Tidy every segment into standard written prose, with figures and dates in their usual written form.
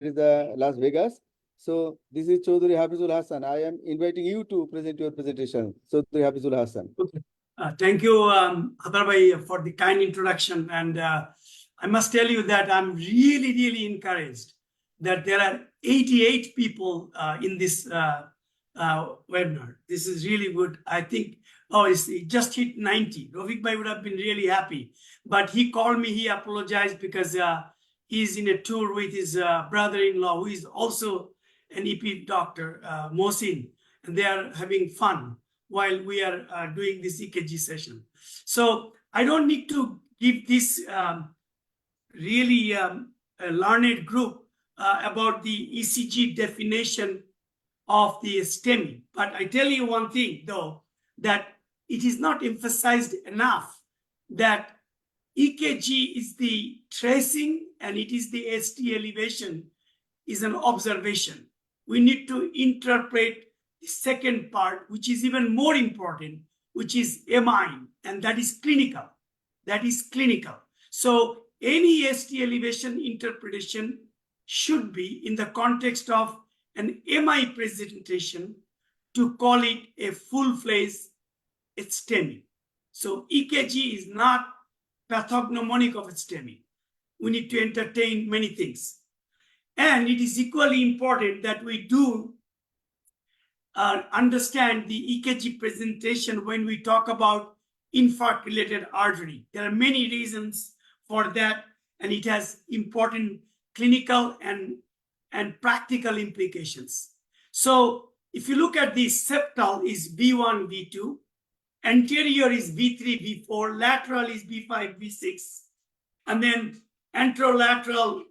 is the Las Vegas. So this is Chaudhary Hafizul Hassan. I am inviting you to present your presentation. Chaudhary Hafizul Hassan. Okay. Thank you, Hadar Bhai, for the kind introduction. And I must tell you that I'm really, really encouraged that there are 88 people in this webinar. This is really good. I think, it just hit 90. Rafiq Bhai would have been really happy. But he called me, he apologized because he's in a tour with his brother-in-law, who is also an EP doctor, Mohsin, and they are having fun while we are doing this EKG session. So I don't need to give this really learned group about the ECG definition of the STEMI. But I tell you one thing, though, that it is not emphasized enough that EKG is the tracing and it is the ST elevation is an observation. We need to interpret the second part, which is even more important, which is MI, and that is clinical. That is clinical. So any ST elevation interpretation should be in the context of an MI presentation to call it a full-fledged STEMI. So EKG is not pathognomonic of STEMI. We need to entertain many things. And it is equally important that we do understand the EKG presentation when we talk about infarct-related artery. There are many reasons for that, and it has important clinical and practical implications. So if you look at the septal is V1, V2, anterior is V3, V4, lateral is V5, V6, and then anterolateral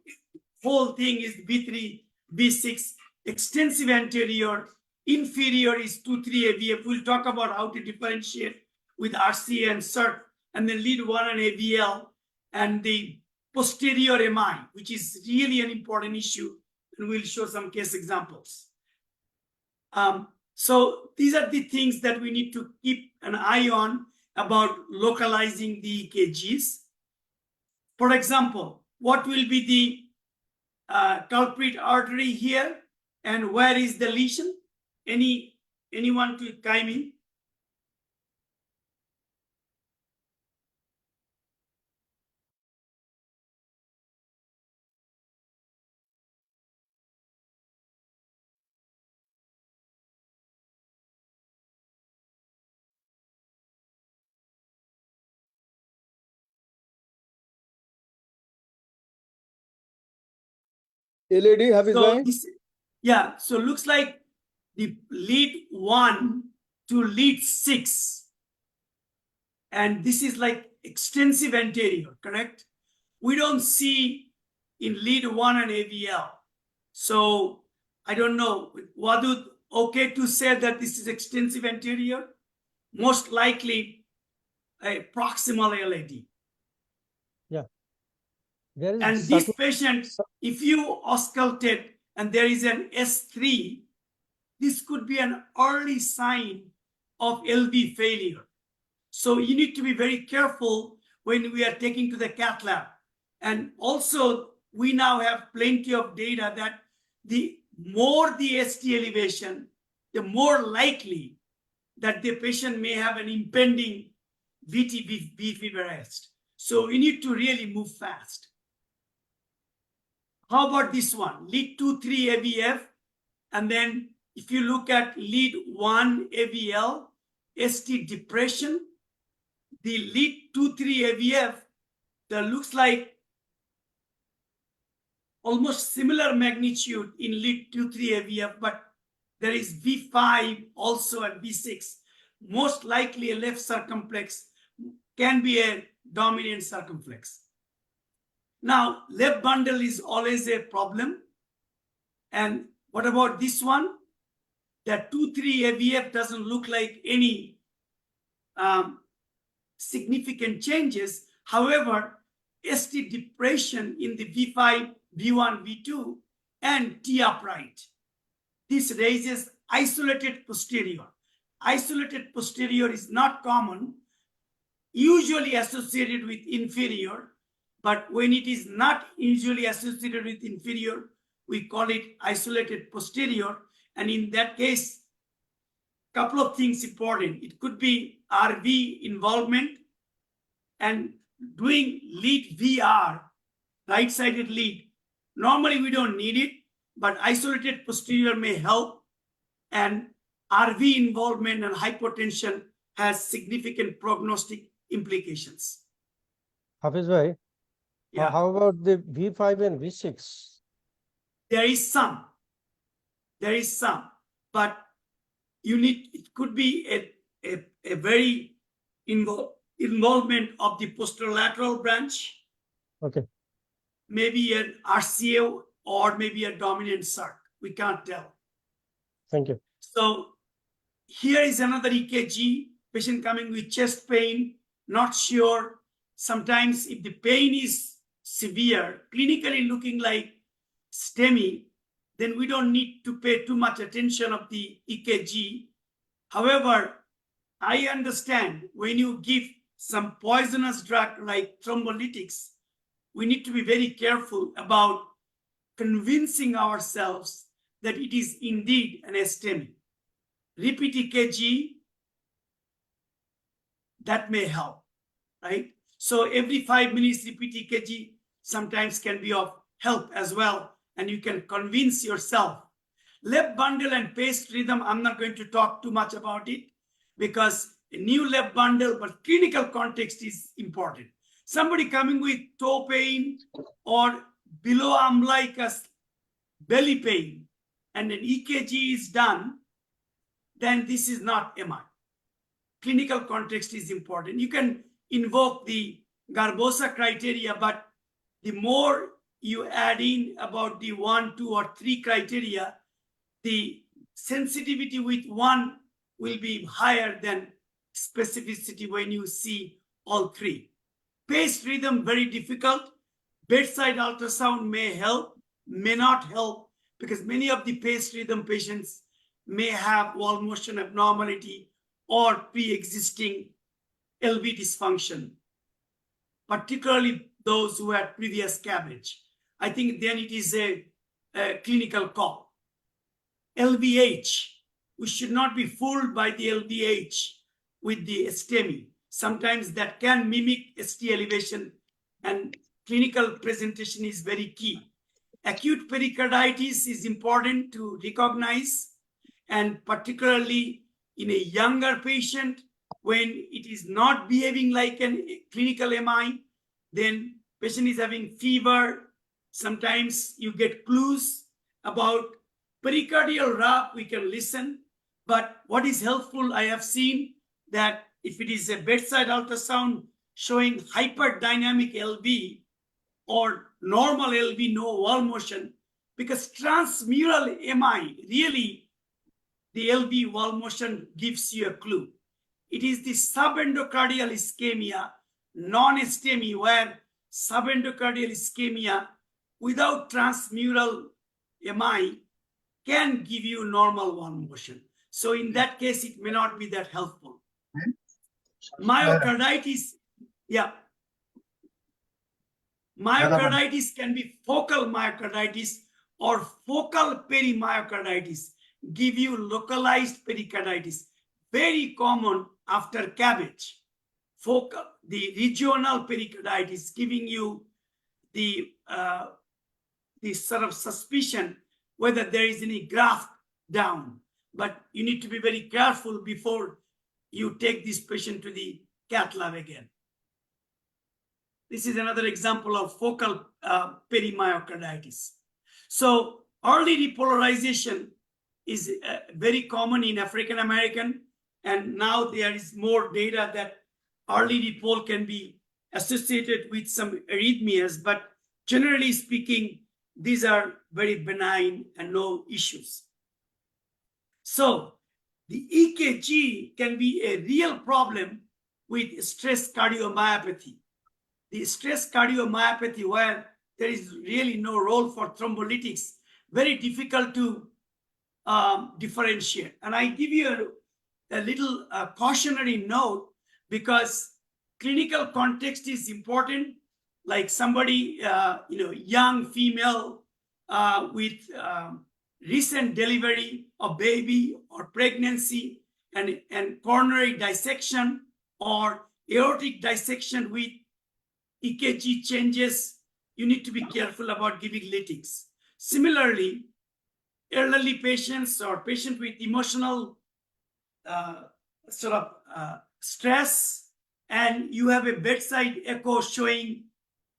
whole thing is V3, V6, extensive anterior, inferior is 2, 3 AVF. We'll talk about how to differentiate with RCA and CERT, and then lead 1 and AVL, and the posterior MI, which is really an important issue, and we'll show some case examples. So these are the things that we need to keep an eye on about localizing the EKGs. For example, what will be the culprit artery here, and where is the lesion? Anyone to chime in? LED, Hafiz Bhai? Yeah, so looks like the lead 1 to lead 6. And this is like extensive anterior, correct? We don't see in lead 1 and AVL. So I don't know, Wadud, okay to say that this is extensive anterior? Most likely a proximal LAD. Yeah. There is and this patient, if you auscultate and there is an S3, this could be an early sign of LV failure. So you need to be very careful when we are taking to the cath lab. And also, we now have plenty of data that the more the ST elevation, the more likely that the patient may have an impending VT arrest. So we need to really move fast. How about this one? Lead 2, 3 AVF, and then if you look at lead 1 AVL, ST depression, the lead 2, 3 AVF, that looks like almost similar magnitude in lead 2, 3 AVF, but there is V5 also at V6. Most likely a left circumflex can be a dominant circumflex. Now, left bundle is always a problem. And what about this one? That 2, 3 AVF doesn't look like any significant changes. However, ST depression in the V5, V1, V2, and T upright. This raises isolated posterior. Isolated posterior is not common, usually associated with inferior, but when it is not usually associated with inferior, we call it isolated posterior. And in that case, couple of things important. It could be RV involvement and doing lead VR, right-sided lead. Normally we don't need it, but isolated posterior may help. And RV involvement and hypotension has significant prognostic implications. Hafiz bhai, Yeah. how about the V5 and V6? There is some, but you need, it could be a very involvement of the posterolateral branch, Okay, maybe an RCA or maybe a dominant circ. We can't tell. thank you. So here is another EKG, patient coming with chest pain, not sure. Sometimes if the pain is severe, clinically looking like STEMI, then we don't need to pay too much attention of the EKG. However, I understand when you give some poisonous drug like thrombolytics, we need to be very careful about convincing ourselves that it is indeed an STEMI. Repeat EKG, that may help, right? So every 5 minutes repeat EKG sometimes can be of help as well, and you can convince yourself. Left bundle and paced rhythm, I'm not going to talk too much about it because a new left bundle, but clinical context is important. Somebody coming with toe pain or below umbilicus belly pain and an EKG is done, then this is not MI. Clinical context is important. You can invoke the Garbosa criteria, but the more you add in about the 1, 2, or 3 criteria, the sensitivity with one will be higher than specificity when you see all 3. Paced rhythm, very difficult. Bedside ultrasound may help, may not help, because many of the paced rhythm patients may have wall motion abnormality or pre-existing LV dysfunction, particularly those who had previous CABG. I think then it is a clinical call. LVH, we should not be fooled by the LVH with the STEMI. Sometimes that can mimic ST elevation, and clinical presentation is very key. Acute pericarditis is important to recognize, and particularly in a younger patient, when it is not behaving like a clinical MI, then patient is having fever. Sometimes you get clues about pericardial rub, we can listen. But what is helpful, I have seen that if it is a bedside ultrasound showing hyperdynamic LV or normal LV, no wall motion, because transmural MI, really, the LV wall motion gives you a clue. It is the subendocardial ischemia, non-STEMI, where subendocardial ischemia without transmural MI can give you normal wall motion. So in that case, it may not be that helpful. Myocarditis, yeah. Myocarditis can be focal myocarditis or focal perimyocarditis, give you localized pericarditis. Very common after CABG. Focal, the regional pericarditis, giving you the sort of suspicion whether there is any graft down. But you need to be very careful before you take this patient to the cath lab again. This is another example of focal perimyocarditis. So early repolarization is very common in African American, and now there is more data that early repol can be associated with some arrhythmias, but generally speaking, these are very benign and no issues. So the EKG can be a real problem with stress cardiomyopathy. The stress cardiomyopathy, where there is really no role for thrombolytics, very difficult to differentiate. And I give you a little cautionary note, because clinical context is important. Like somebody, young female with recent delivery of baby or pregnancy and coronary dissection or aortic dissection with EKG changes, you need to be careful about giving lytics. Similarly, elderly patients or patients with emotional stress, and you have a bedside echo showing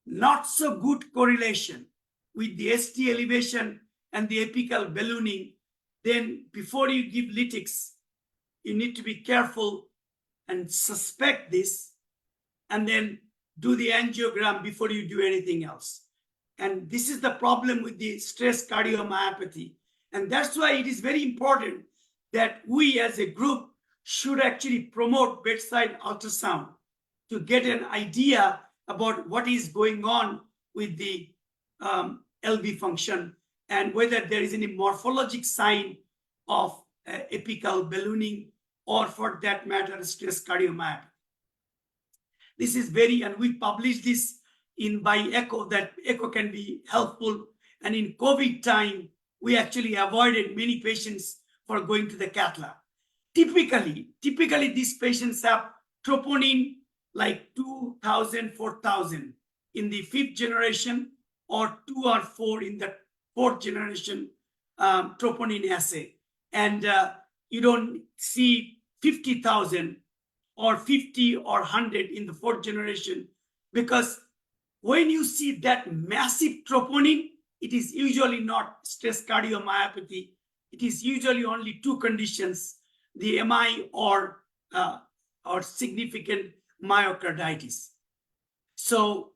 not so good correlation with the ST elevation and the apical ballooning, then before you give lytics, you need to be careful and suspect this, and then do the angiogram before you do anything else. And this is the problem with the stress cardiomyopathy. And that's why it is very important that we as a group should actually promote bedside ultrasound to get an idea about what is going on with the LV function and whether there is any morphologic sign of apical ballooning or, for that matter, stress cardiomyopathy. This is very, and we published this in by echo, that echo can be helpful. And in COVID time, we actually avoided many patients for going to the cath lab. Typically these patients have troponin like 2,000, 4,000 in the 5th generation, or 2 or 4 in the 4th generation troponin assay. And you don't see 50,000 or 50 or 100 in the 4th generation, because when you see that massive troponin, it is usually not stress cardiomyopathy. It is usually only 2 conditions, the MI or significant myocarditis. So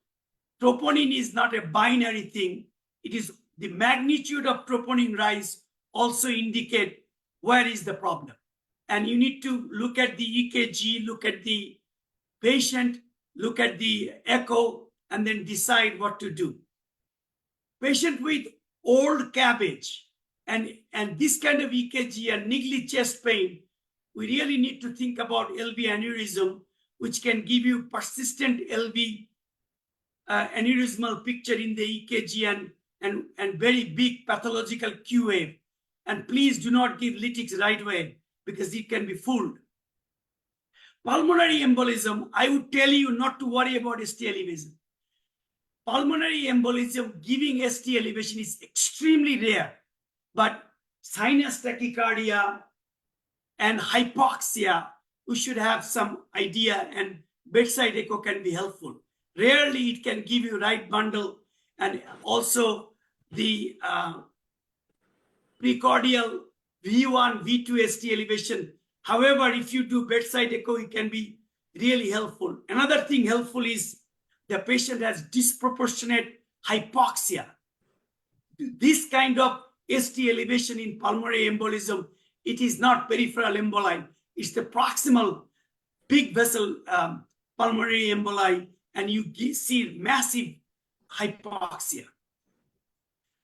troponin is not a binary thing. It is the magnitude of troponin rise also indicate where is the problem. And you need to look at the EKG, look at the patient, look at the echo, and then decide what to do. Patient with old cabbage and this kind of EKG and niggly chest pain, we really need to think about LV aneurysm, which can give you persistent LV aneurysmal picture in the EKG and very big pathological Q wave. And please do not give lytics right away, because it can be fooled. Pulmonary embolism, I would tell you not to worry about ST elevation. Pulmonary embolism giving ST elevation is extremely rare, but sinus tachycardia and hypoxia, we should have some idea, and bedside echo can be helpful. Rarely it can give you right bundle, and also the precordial V1, V2 ST elevation. However, if you do bedside echo, it can be really helpful. Another thing helpful is the patient has disproportionate hypoxia. This kind of ST elevation in pulmonary embolism, it is not peripheral emboli, it's the proximal big vessel pulmonary emboli, and you see massive hypoxia.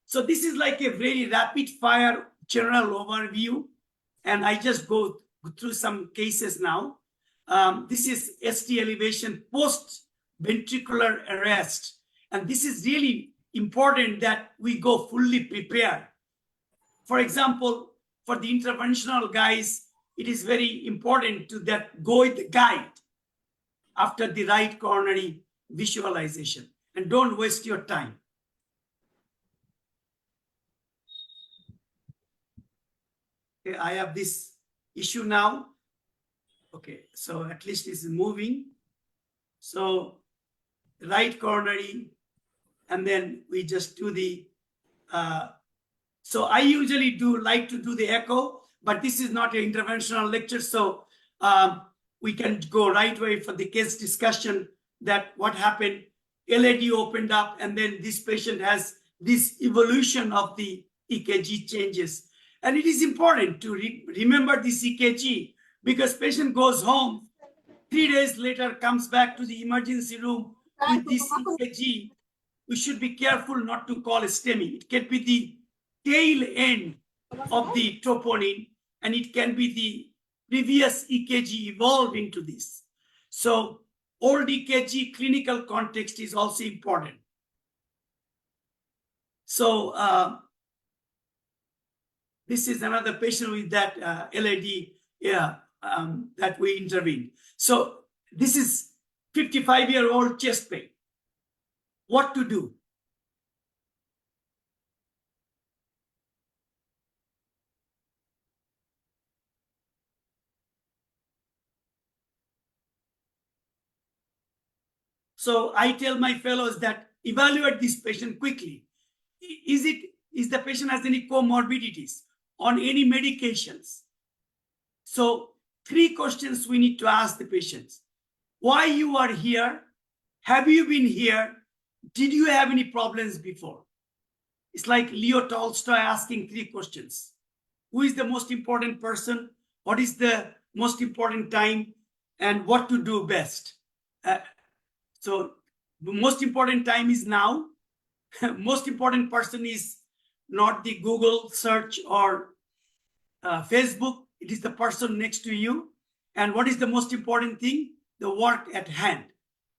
So this is like a very rapid fire general overview, and I just go through some cases now. This is ST elevation post ventricular arrest, and this is really important that we go fully prepared. For example, for the interventional guys, it is very important to that go with the guide after the right coronary visualization, and don't waste your time. Okay, I have this issue now. Okay, so at least it's moving. So right coronary, and then we just do the, so I usually like to do the echo, but this is not an interventional lecture, so we can go right away for the case discussion that what happened, LAD opened up, and then this patient has this evolution of the EKG changes. And it is important to remember this EKG, because patient goes home, 3 days later comes back to the emergency room with this EKG. We should be careful not to call a STEMI. It can be the tail end of the troponin, and it can be the previous EKG evolved into this. So old EKG clinical context is also important. So this is another patient with that LAD that we intervened. So this is 55-year-old chest pain. What to do? So I tell my fellows that evaluate this patient quickly. Is the patient has any comorbidities, on any medications? So 3 questions we need to ask the patients. Why you are here? Have you been here? Did you have any problems before? It's like Leo Tolstoy asking 3 questions. Who is the most important person? What is the most important time? And what to do best? So the most important time is now. Most important person is not the Google search or Facebook. It is the person next to you. And what is the most important thing? The work at hand.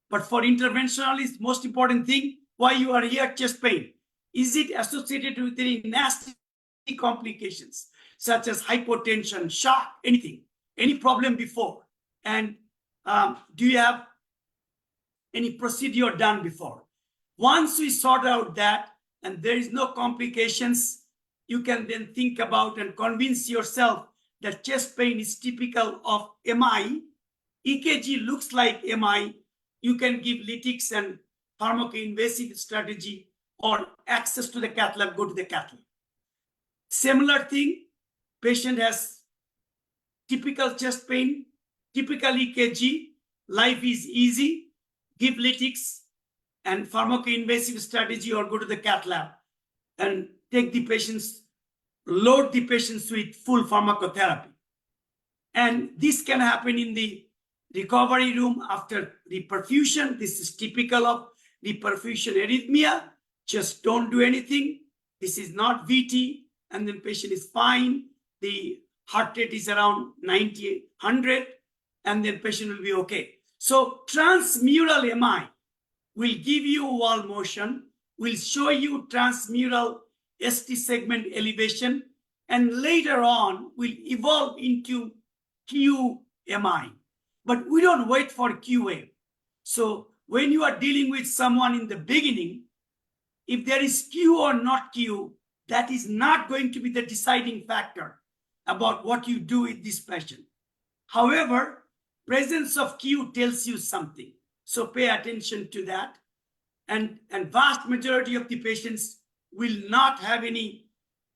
But for interventionalists, most important thing, why you are here, chest pain. Is it associated with any nasty complications, such as hypotension, shock, anything, any problem before? And do you have any procedure done before? Once we sort out that and there is no complications, you can then think about and convince yourself that chest pain is typical of MI. EKG looks like MI. You can give lytics and pharmacoinvasive strategy, or access to the cath lab, go to the cath lab. Similar thing, patient has typical chest pain, typical EKG, life is easy, give lytics and pharmacoinvasive strategy, or go to the cath lab and take the patients, load the patients with full pharmacotherapy. And this can happen in the recovery room after reperfusion. This is typical of reperfusion arrhythmia. Just don't do anything. This is not VT, and then patient is fine. The heart rate is around 90, 100, and then patient will be okay. So transmural MI will give you wall motion, will show you transmural ST segment elevation, and later on will evolve into QMI. But we don't wait for QA. So when you are dealing with someone in the beginning, if there is Q or not Q, that is not going to be the deciding factor about what you do with this patient. However, presence of Q tells you something. So pay attention to that. And vast majority of the patients will not have any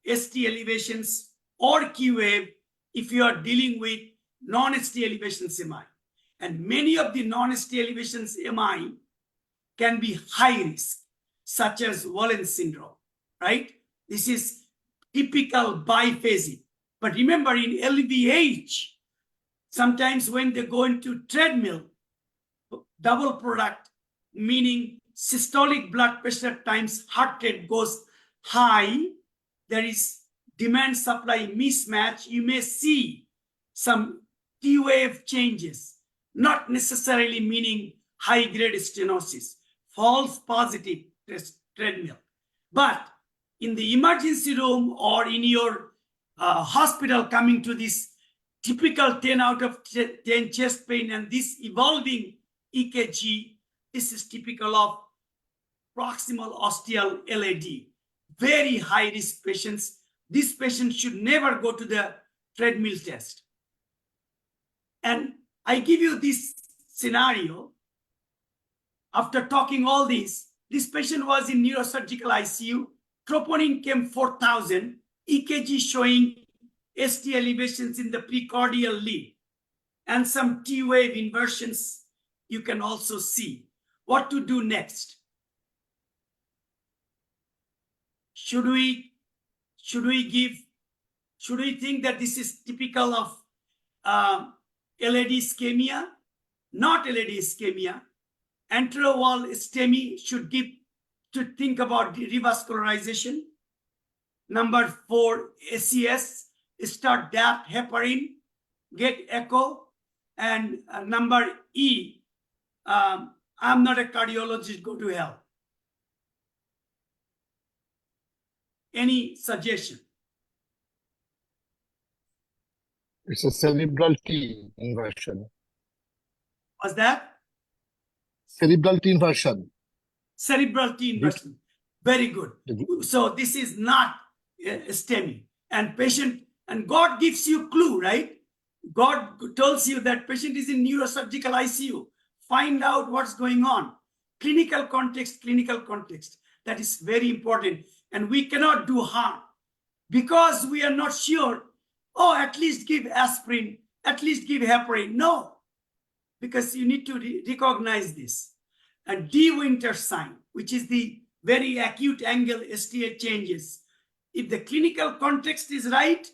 ST elevations or Q wave if you are dealing with non-ST elevations MI. And many of the non-ST elevations MI can be high risk, such as Wallen syndrome, right? This is typical biphasic. But remember, in LVH, sometimes when they go into treadmill, double product, meaning systolic blood pressure times heart rate goes high, there is demand supply mismatch, you may see some T wave changes, not necessarily meaning high grade stenosis, false positive treadmill. But in the emergency room or in your hospital, coming to this typical 10 out of 10 chest pain and this evolving EKG, this is typical of proximal ostial LAD. Very high risk patients. This patient should never go to the treadmill test. And I give you this scenario. After talking all this patient was in neurosurgical ICU. Troponin came 4,000. EKG showing ST elevations in the precordial lead and some T wave inversions you can also see. What to do next? Should we think that this is typical of LAD ischemia? Not LAD ischemia. Anterowall STEMI should give to think about revascularization. Number 4, SES, start DAPT, heparin, get echo. And number E, I'm not a cardiologist, go to hell. Any suggestion? It's a cerebral T inversion. Was that? Cerebral T inversion. Cerebral T inversion. Very good. So this is not STEMI. And patient, and God gives you clue, right? God tells you that patient is in neurosurgical ICU. Find out what's going on. Clinical context, clinical context. That is very important. And we cannot do harm because we are not sure. Oh, at least give aspirin, at least give heparin. No, because you need to recognize this. A De Winter sign, which is the very acute angle STA changes. If the clinical context is right,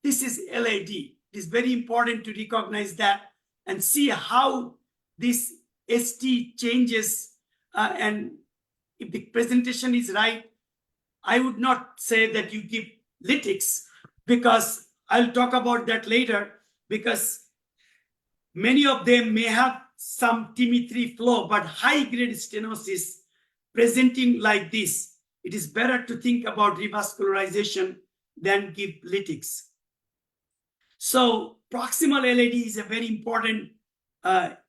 this is LAD. It is very important to recognize that and see how this ST changes. And if the presentation is right, I would not say that you give lytics, because I'll talk about that later, because many of them may have some TIMI3 flow, but high-grade stenosis presenting like this, it is better to think about revascularization than give lytics. So proximal LAD is a very important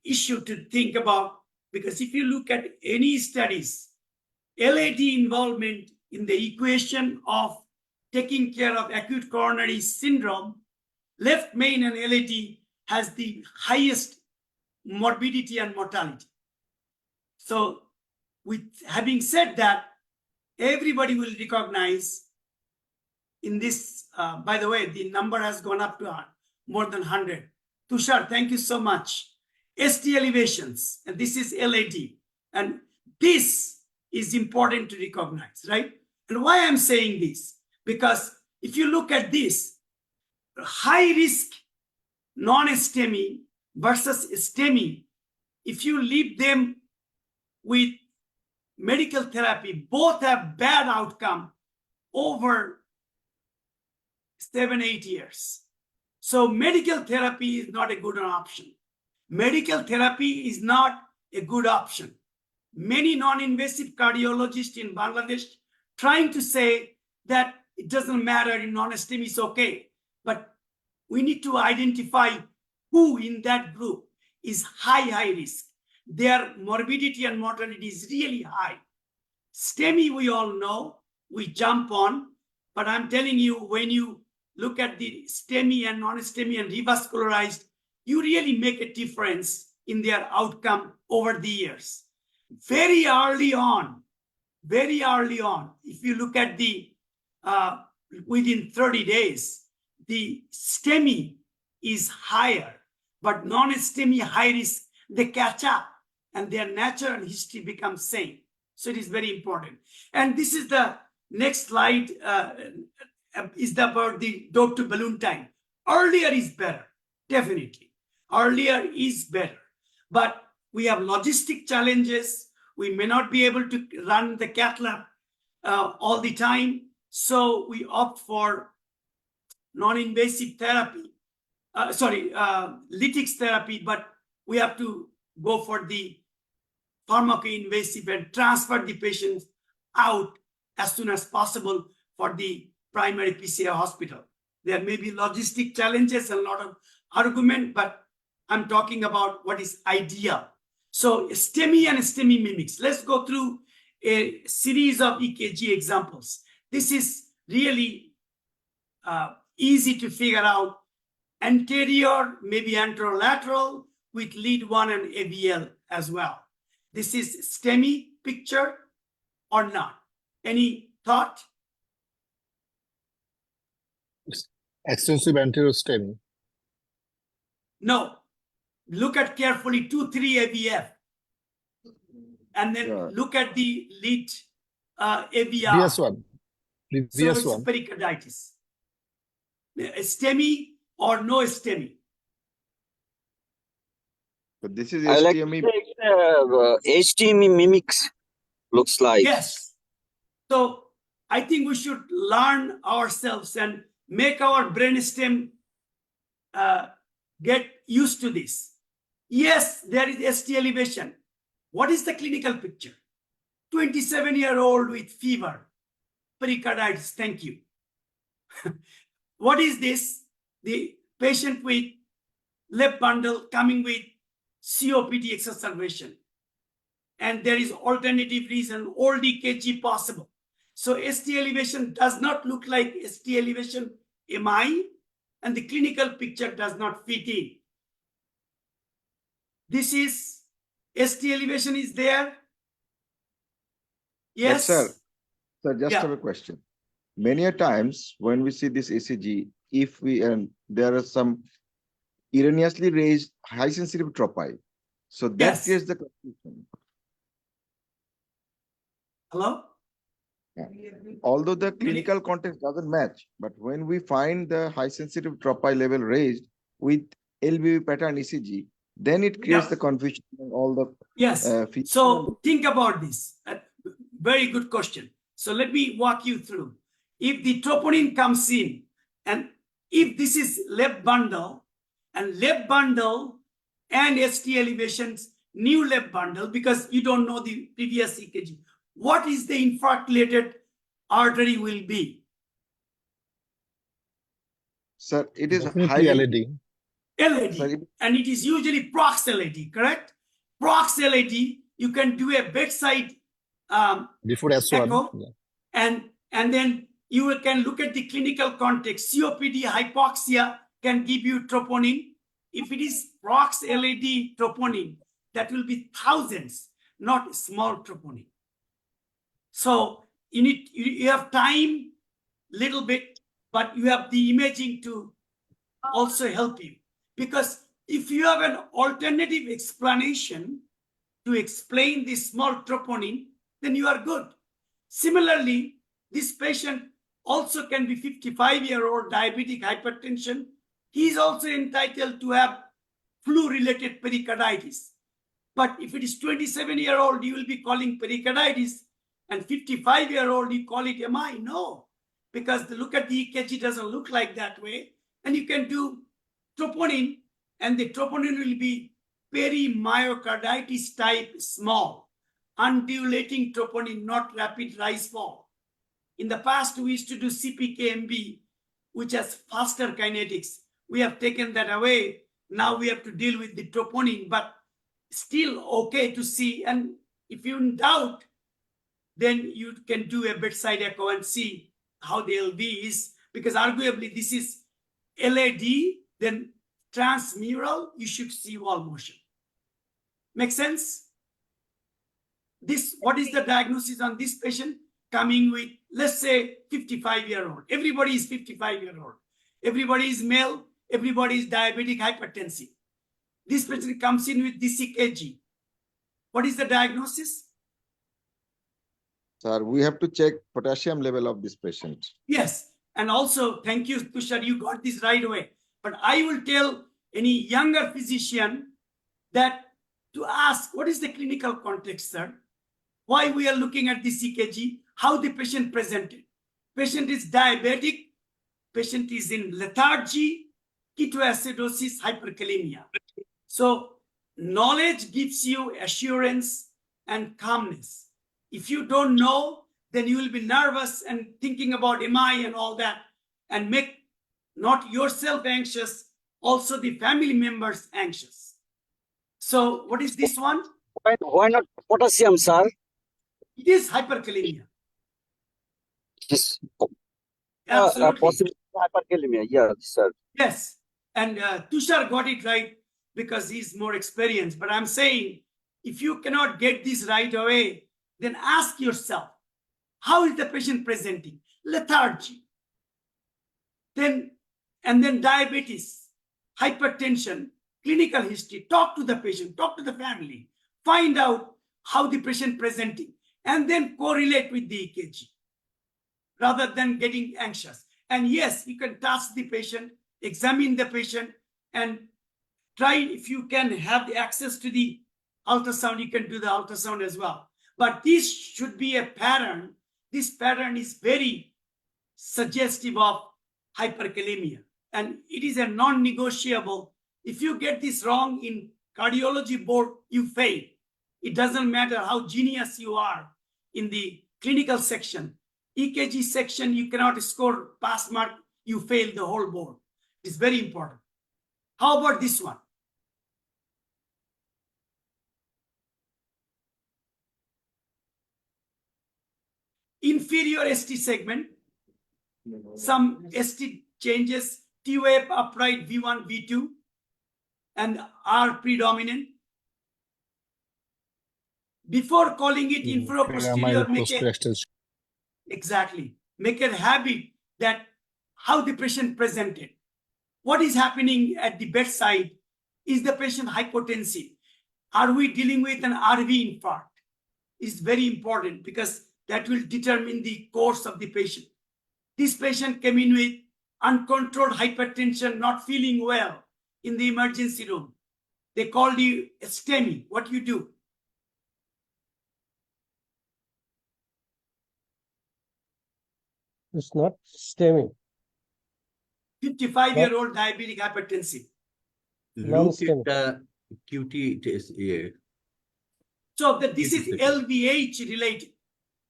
issue to think about, because if you look at any studies, LAD involvement in the equation of taking care of acute coronary syndrome, left main and LAD has the highest morbidity and mortality. So with having said that, everybody will recognize in this, by the way, the number has gone up to more than 100. Tushar, thank you so much. ST elevations, and this is LAD. And this is important to recognize, right? And why I'm saying this? Because if you look at this, high risk non-STEMI versus STEMI, if you leave them with medical therapy, both have bad outcome over 7-8 years. So medical therapy is not a good option. Medical therapy is not a good option. Many non-invasive cardiologists in Bangladesh trying to say that it doesn't matter, in non-STEMI is okay. But we need to identify who in that group is high risk. Their morbidity and mortality is really high. STEMI, we all know, we jump on, but I'm telling you, when you look at the STEMI and non-STEMI and revascularized, you really make a difference in their outcome over the years. Very early on, if you look at the within 30 days, the STEMI is higher, but non-STEMI high risk, they catch up and their natural history becomes same. So it is very important. And this is the next slide, is about the dope to balloon time. Earlier is better, definitely. Earlier is better. But we have logistic challenges. We may not be able to run the cath lab all the time. So we opt for non-invasive therapy, lytics therapy, but we have to go for the pharmacoinvasive and transfer the patients out as soon as possible for the primary PCI hospital. There may be logistic challenges and a lot of argument, but I'm talking about what is ideal. So STEMI and STEMI mimics. Let's go through a series of EKG examples. This is really easy to figure out. Anterior, maybe anterolateral with lead 1 and AVL as well. This is STEMI picture or not? Any thought? Extensive anterior STEMI. No. Look at carefully 2-3 AVF. And then look at the lead AVR. VS1. So it's VS1. pericarditis. STEMI or no STEMI? But this is I like STEMI. HTME mimics, looks like. Yes. So I think we should learn ourselves and make our brainstem get used to this. Yes, there is ST elevation. What is the clinical picture? 27-year-old with fever. pericarditis. Thank you. What is this? The patient with left bundle coming with COPD exacerbation. And there is alternative reason, old EKG possible. So ST elevation does not look like ST elevation MI, and the clinical picture does not fit in. This is ST elevation is there. Yes, sir. So just Yeah. have a question. Many a times when we see this ECG, if we there are some erroneously raised high sensitive tropi, so that Yes. creates the confusion. Hello? Although the clinical context doesn't match, but when we find the high sensitive tropi level raised with LVV pattern ECG, then it creates Yeah. the confusion and all the Yes. features. So think about this. Very good question. So let me walk you through. If the troponin comes in, and if this is left bundle and ST elevations, new left bundle, because you don't know the previous EKG, what is the infarct-related artery will be? Sir, it is Definitely highly LAD. LAD, Sorry. and it is usually prox LAD, correct? Prox LAD, you can do a bedside Before S1. echo, Yeah. and then you can look at the clinical context. COPD hypoxia can give you troponin. If it is prox LAD troponin, that will be thousands, not small troponin. So you have time, little bit, but you have the imaging to also help you. Because if you have an alternative explanation to explain the small troponin, then you are good. Similarly, this patient also can be 55-year-old diabetic hypertension. He is also entitled to have flu-related pericarditis. But if it is 27-year-old, you will be calling pericarditis, and 55-year-old, you call it MI. No, because the look at the EKG doesn't look like that way. And you can do troponin, and the troponin will be perimyocarditis type small, undulating troponin, not rapid rise fall. In the past, we used to do CPKMB, which has faster kinetics. We have taken that away. Now we have to deal with the troponin, but still okay to see. And if you're in doubt, then you can do a bedside echo and see how the LV is, because arguably this is LAD, then transmural, you should see wall motion. Make sense? What is the diagnosis on this patient? Coming with, let's say, 55-year-old. Everybody is 55-year-old. Everybody is male. Everybody is diabetic hypertensive. This patient comes in with this EKG. What is the diagnosis? Sir, we have to check potassium level of this patient. Yes. And also, thank you, Tushar, you got this right away. But I will tell any younger physician that to ask, what is the clinical context, sir? Why we are looking at this EKG? How the patient presented? Patient is diabetic. Patient is in lethargy, ketoacidosis, hyperkalemia. So knowledge gives you assurance and calmness. If you don't know, then you will be nervous and thinking about MI and all that, and make not yourself anxious, also the family members anxious. So what is this one? Why not potassium, sir? It is hyperkalemia. Yes. Absolutely. Possible hyperkalemia. Yeah, sir. Yes. And Tushar got it right because he's more experienced. But I'm saying, if you cannot get this right away, then ask yourself, how is the patient presenting? Lethargy. And then diabetes, hypertension, clinical history. Talk to the patient, talk to the family. Find out how the patient presenting, and then correlate with the EKG rather than getting anxious. And yes, you can task the patient, examine the patient, and try, if you can have the access to the ultrasound, you can do the ultrasound as well. But this should be a pattern. This pattern is very suggestive of hyperkalemia. And it is a non-negotiable. If you get this wrong in cardiology board, you fail. It doesn't matter how genius you are in the clinical section. EKG section, you cannot score pass mark, you fail the whole board. It's very important. How about this one? Inferior ST segment, some ST changes, T wave upright V1, V2, and R predominant. Before calling it inferior posterior, make a habit that how the patient presented. What is happening at the bedside? Is the patient hypotensive? Are we dealing with an RV infarct? It's very important because that will determine the course of the patient. This patient came in with uncontrolled hypertension, not feeling well in the emergency room. They called you a STEMI. What you do? It's not STEMI. 55-year-old diabetic hypertensive. Look Non-STEMI. at the QT test here. So this is LVH related.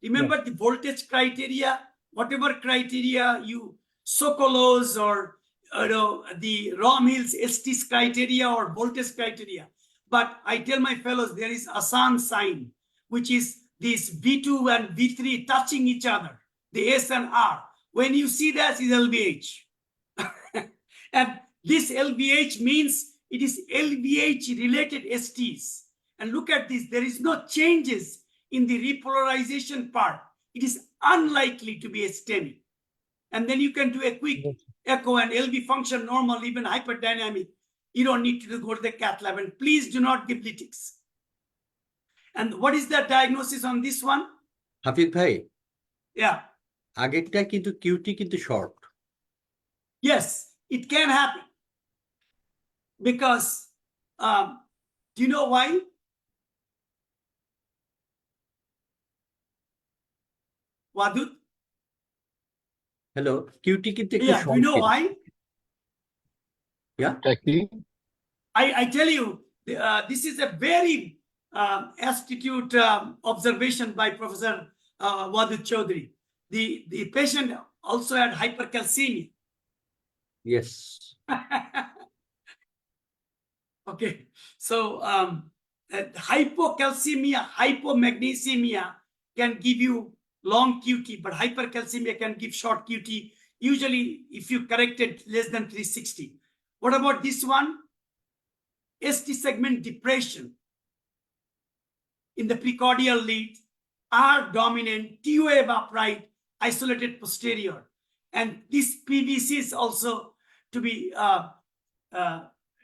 Remember the voltage criteria, whatever criteria you Sokolos or the Romhill's ST's criteria or voltage criteria. But I tell my fellows there is Asan sign, which is this V2 and V3 touching each other, the S and R. When you see that is LVH. And this LVH means it is LVH related STs. And look at this, there is no changes in the repolarization part. It is unlikely to be a STEMI. And then you can do a quick echo and LV function normal, even hyperdynamic. You don't need to go to the cath lab. And please do not give lytics. And what is the diagnosis on this one? হাফিজ ভাই, Yeah. আগেরটা কিন্তু QT কিন্তু short. Yes, it can happen. Because, do you know why? Wadud? Hello, QT কিন্তু একটু Yeah, do short. you know why? Yeah. I tell you, this is a very astute observation by Professor Wadud Chaudhary. The patient also had hypercalcemia. Yes. Okay, so hypocalcemia, hypomagnesemia can give you long QT, but hypercalcemia can give short QT. Usually, if you correct it less than 360. What about this one? ST segment depression in the precordial lead, R dominant, T wave upright, isolated posterior. And this PVC is also to be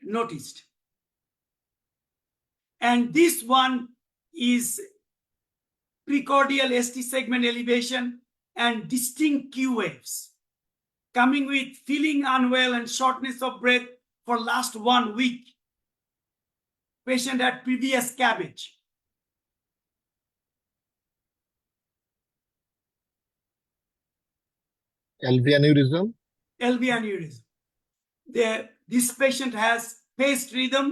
noticed. And this one is precordial ST segment elevation and distinct Q waves, coming with feeling unwell and shortness of breath for last 1 week. Patient had previous cabbage. LV aneurysm. LV aneurysm. This patient has paced rhythm.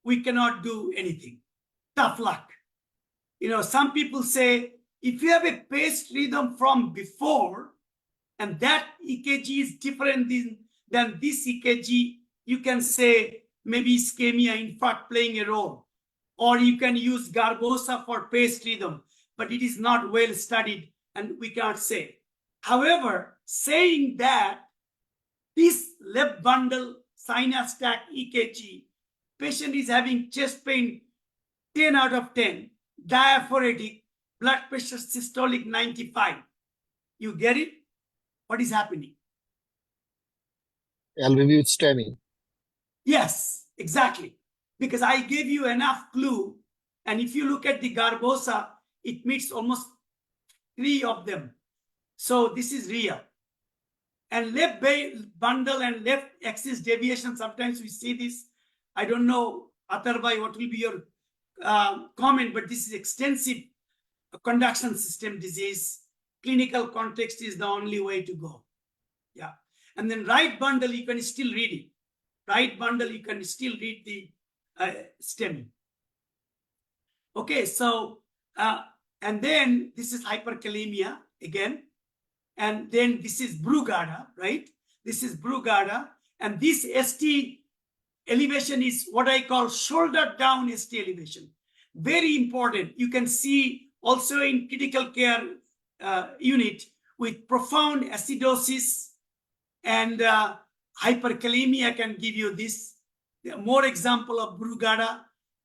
We cannot do anything. Tough luck. You know, some people say, if you have a paced rhythm from before, and that EKG is different than this EKG, you can say maybe ischemia, infarct playing a role. Or you can use Garbosa for paced rhythm, but it is not well studied and we cannot say. However, saying that, this left bundle sinus stack EKG, patient is having chest pain 10 out of 10, diaphoretic, blood pressure systolic 95. You get it? What is happening? LVV with STEMI. Yes, exactly. Because I gave you enough clue. And if you look at the Garbosa, it meets almost 3 of them. So this is real. And left bundle and left axis deviation, sometimes we see this. I don't know, Atarbai, what will be your comment, but this is extensive conduction system disease. Clinical context is the only way to go. Yeah. And then right bundle, you can still read it. Right bundle, you can still read the STEMI. Okay, so, and then this is hyperkalemia again. and then this is Brugada, right? This is Brugada, and this ST elevation is what I call shoulder down ST elevation. Very important. You can see also in critical care unit with profound acidosis and hyperkalemia can give you this. There are more example of Brugada.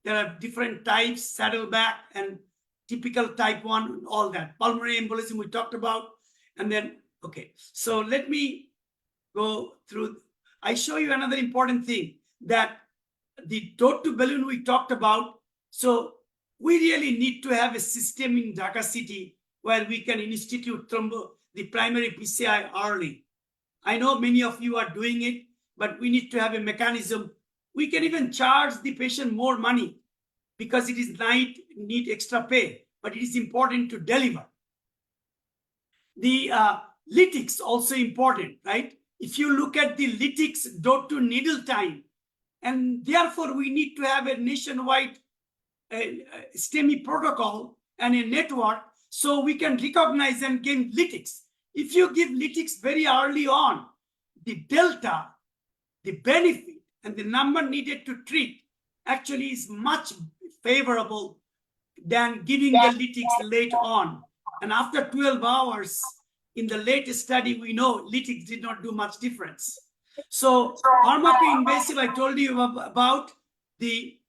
There are different types, saddleback and typical type 1, all that. Pulmonary embolism we talked about. And then, okay, so let me go through. I show you another important thing, that the dot to balloon we talked about. So we really need to have a system in Dhaka city where we can institute the primary PCI early. I know many of you are doing it, but we need to have a mechanism. We can even charge the patient more money because it is need extra pay, but it is important to deliver. The lytics also important, right? If you look at the lytics dot to needle time, and therefore we need to have a nationwide STEMI protocol and a network so we can recognize and give lytics. If you give lytics very early on, the delta, the benefit, and the number needed to treat actually is much favorable than giving the lytics late on. And after 12 hours, in the latest study, we know lytics did not do much difference. So pharmacoinvasive, I told you about. The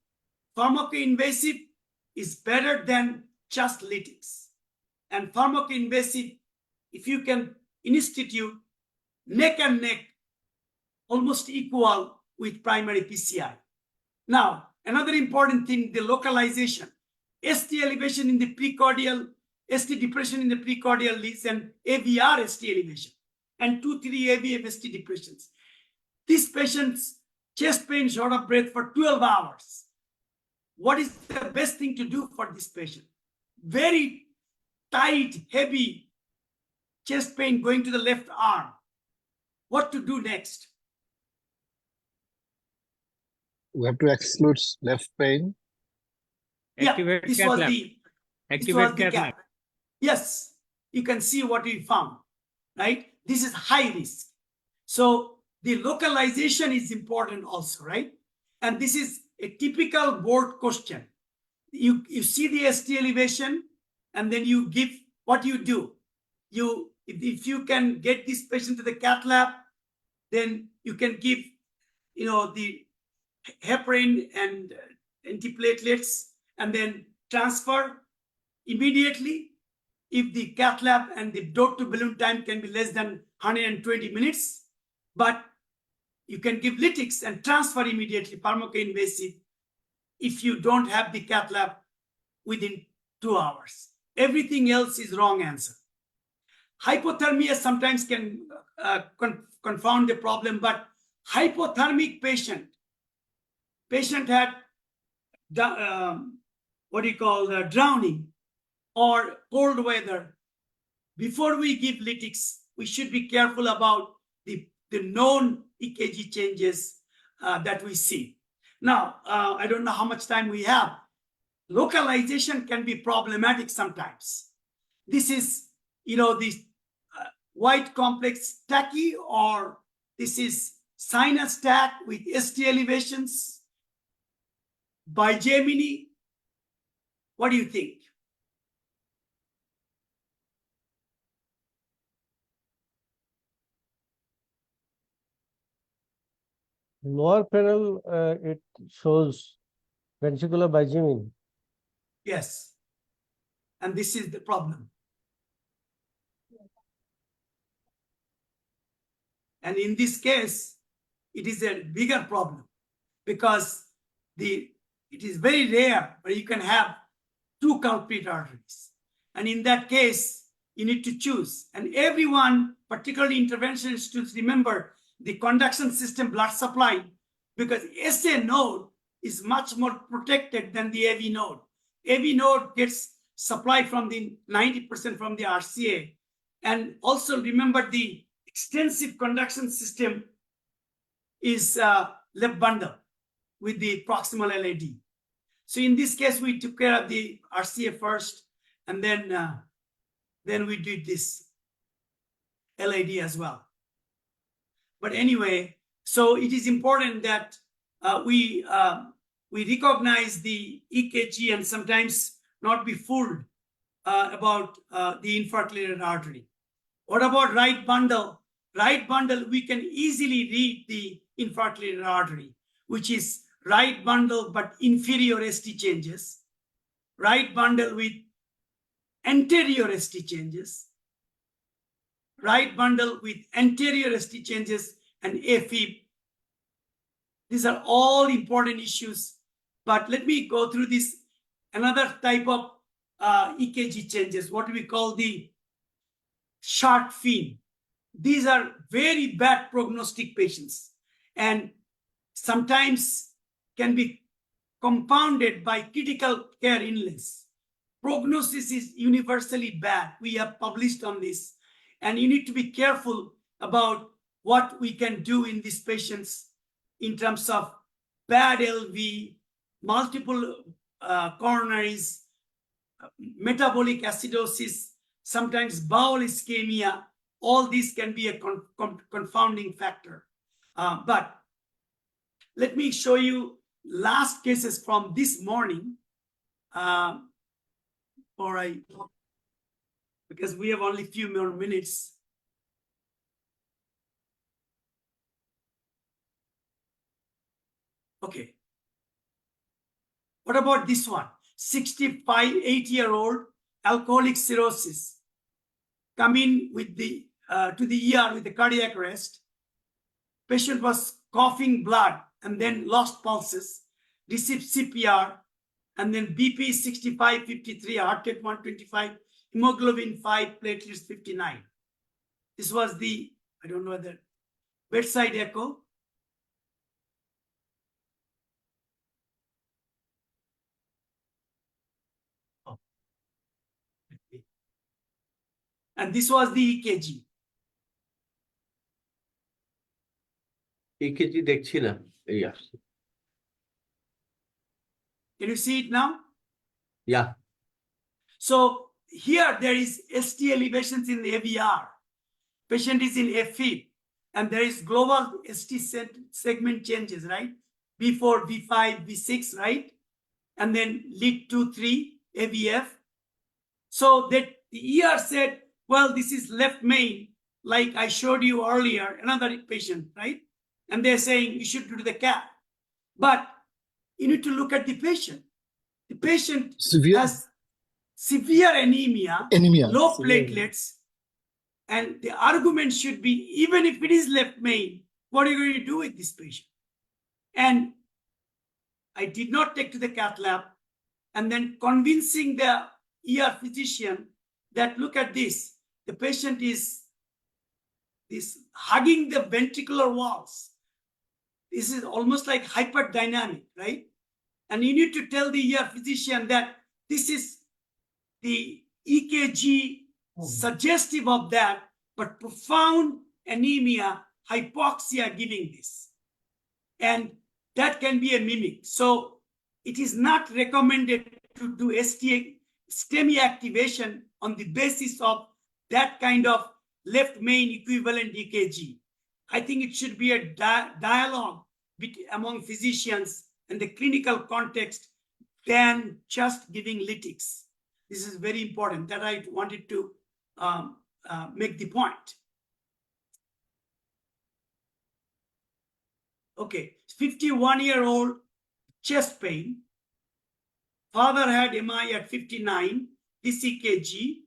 pharmacoinvasive is better than just lytics. And pharmacoinvasive, if you can institute neck and neck, almost equal with primary PCI. Now, another important thing, the localization. ST elevation in the precordial, ST depression in the precordial leads, and AVR ST elevation, and 2-3 AVF ST depressions. These patients, chest pain, short of breath for 12 hours. What is the best thing to do for this patient? Very tight, heavy chest pain going to the left arm. What to do next? We have to exclude left pain. Activate this cath was lab. the Activate cath lab. Yes, you can see what we found, right? This is high risk. So the localization is important also, right? And this is a typical board question. You see the ST elevation, and then you give what you do. If you can get this patient to the cath lab, then you can give, the heparin and antiplatelets, and then transfer immediately if the cath lab and the dot to balloon time can be less than 120 minutes. But you can give lytics and transfer immediately, pharmacoinvasive, if you don't have the cath lab within 2 hours. Everything else is wrong answer. Hypothermia sometimes can confound the problem, but hypothermic patient had drowning or cold weather. Before we give lytics, we should be careful about the known EKG changes that we see. Now, I don't know how much time we have. Localization can be problematic sometimes. This is, the white complex tachy, or this is sinus tach with ST elevations. By Gemini, what do you think? Lower panel, it shows ventricular bigemin. Yes. And this is the problem. And in this case, it is a bigger problem because it is very rare where you can have two culprit arteries. And in that case, you need to choose. And everyone, particularly interventionists, to remember the conduction system blood supply, because SA node is much more protected than the AV node. AV node gets supply from the 90% from the RCA. And also remember the extensive conduction system is left bundle with the proximal LAD. So in this case, we took care of the RCA first, and then we did this. LAD as well. But anyway, so it is important that we recognize the EKG and sometimes not be fooled about the infarct-related artery. What about right bundle? Right bundle, we can easily read the infarct-related artery, which is right bundle but inferior ST changes, right bundle with anterior ST changes, right bundle with anterior ST changes, and AFib. These are all important issues, but let me go through this. Another type of EKG changes, what we call the shark fin. These are very bad prognostic patients and sometimes can be compounded by critical care illness. Prognosis is universally bad. We have published on this, and you need to be careful about what we can do in these patients in terms of bad LV, multiple coronaries, metabolic acidosis, sometimes bowel ischemia. All these can be a confounding factor. But let me show you last cases from this morning. Because we have only a few more minutes. Okay. What about this one? 8-year-old alcoholic cirrhosis. Come in with the to the ER with the cardiac arrest. Patient was coughing blood and then lost pulses, received CPR, and then BP 65-53, heart rate 125, hemoglobin 5, platelets 59. This was the, I don't know whether, bedside echo. Oh. And this was the EKG. EKG দেখছিলাম এই আসছে Can you see it now? Yeah. So here there is ST elevations in the AVR. Patient is in AFib, and there is global ST segment changes, right? B4, B5, B6, right? And then lead 2, 3, AVF. So that the ER said, well, this is left main, like I showed you earlier, another patient, right? And they're saying you should do the CAT. But you need to look at the patient. The patient has severe anemia, low platelets, and the argument should be, even if it is left main, what are you going to do with this patient? And I did not take to the cath lab, and then convincing the ER physician that look at this, the patient is hugging the ventricular walls. This is almost like hyperdynamic, right? And you need to tell the ER physician that this is the EKG suggestive of that, but profound anemia, hypoxia giving this. And that can be a mimic. So it is not recommended to do STEMI activation on the basis of that kind of left main equivalent EKG. I think it should be a dialogue among physicians and the clinical context than just giving lytics. This is very important that I wanted to make the point. Okay, 51-year-old chest pain. Father had MI at 59, this EKG.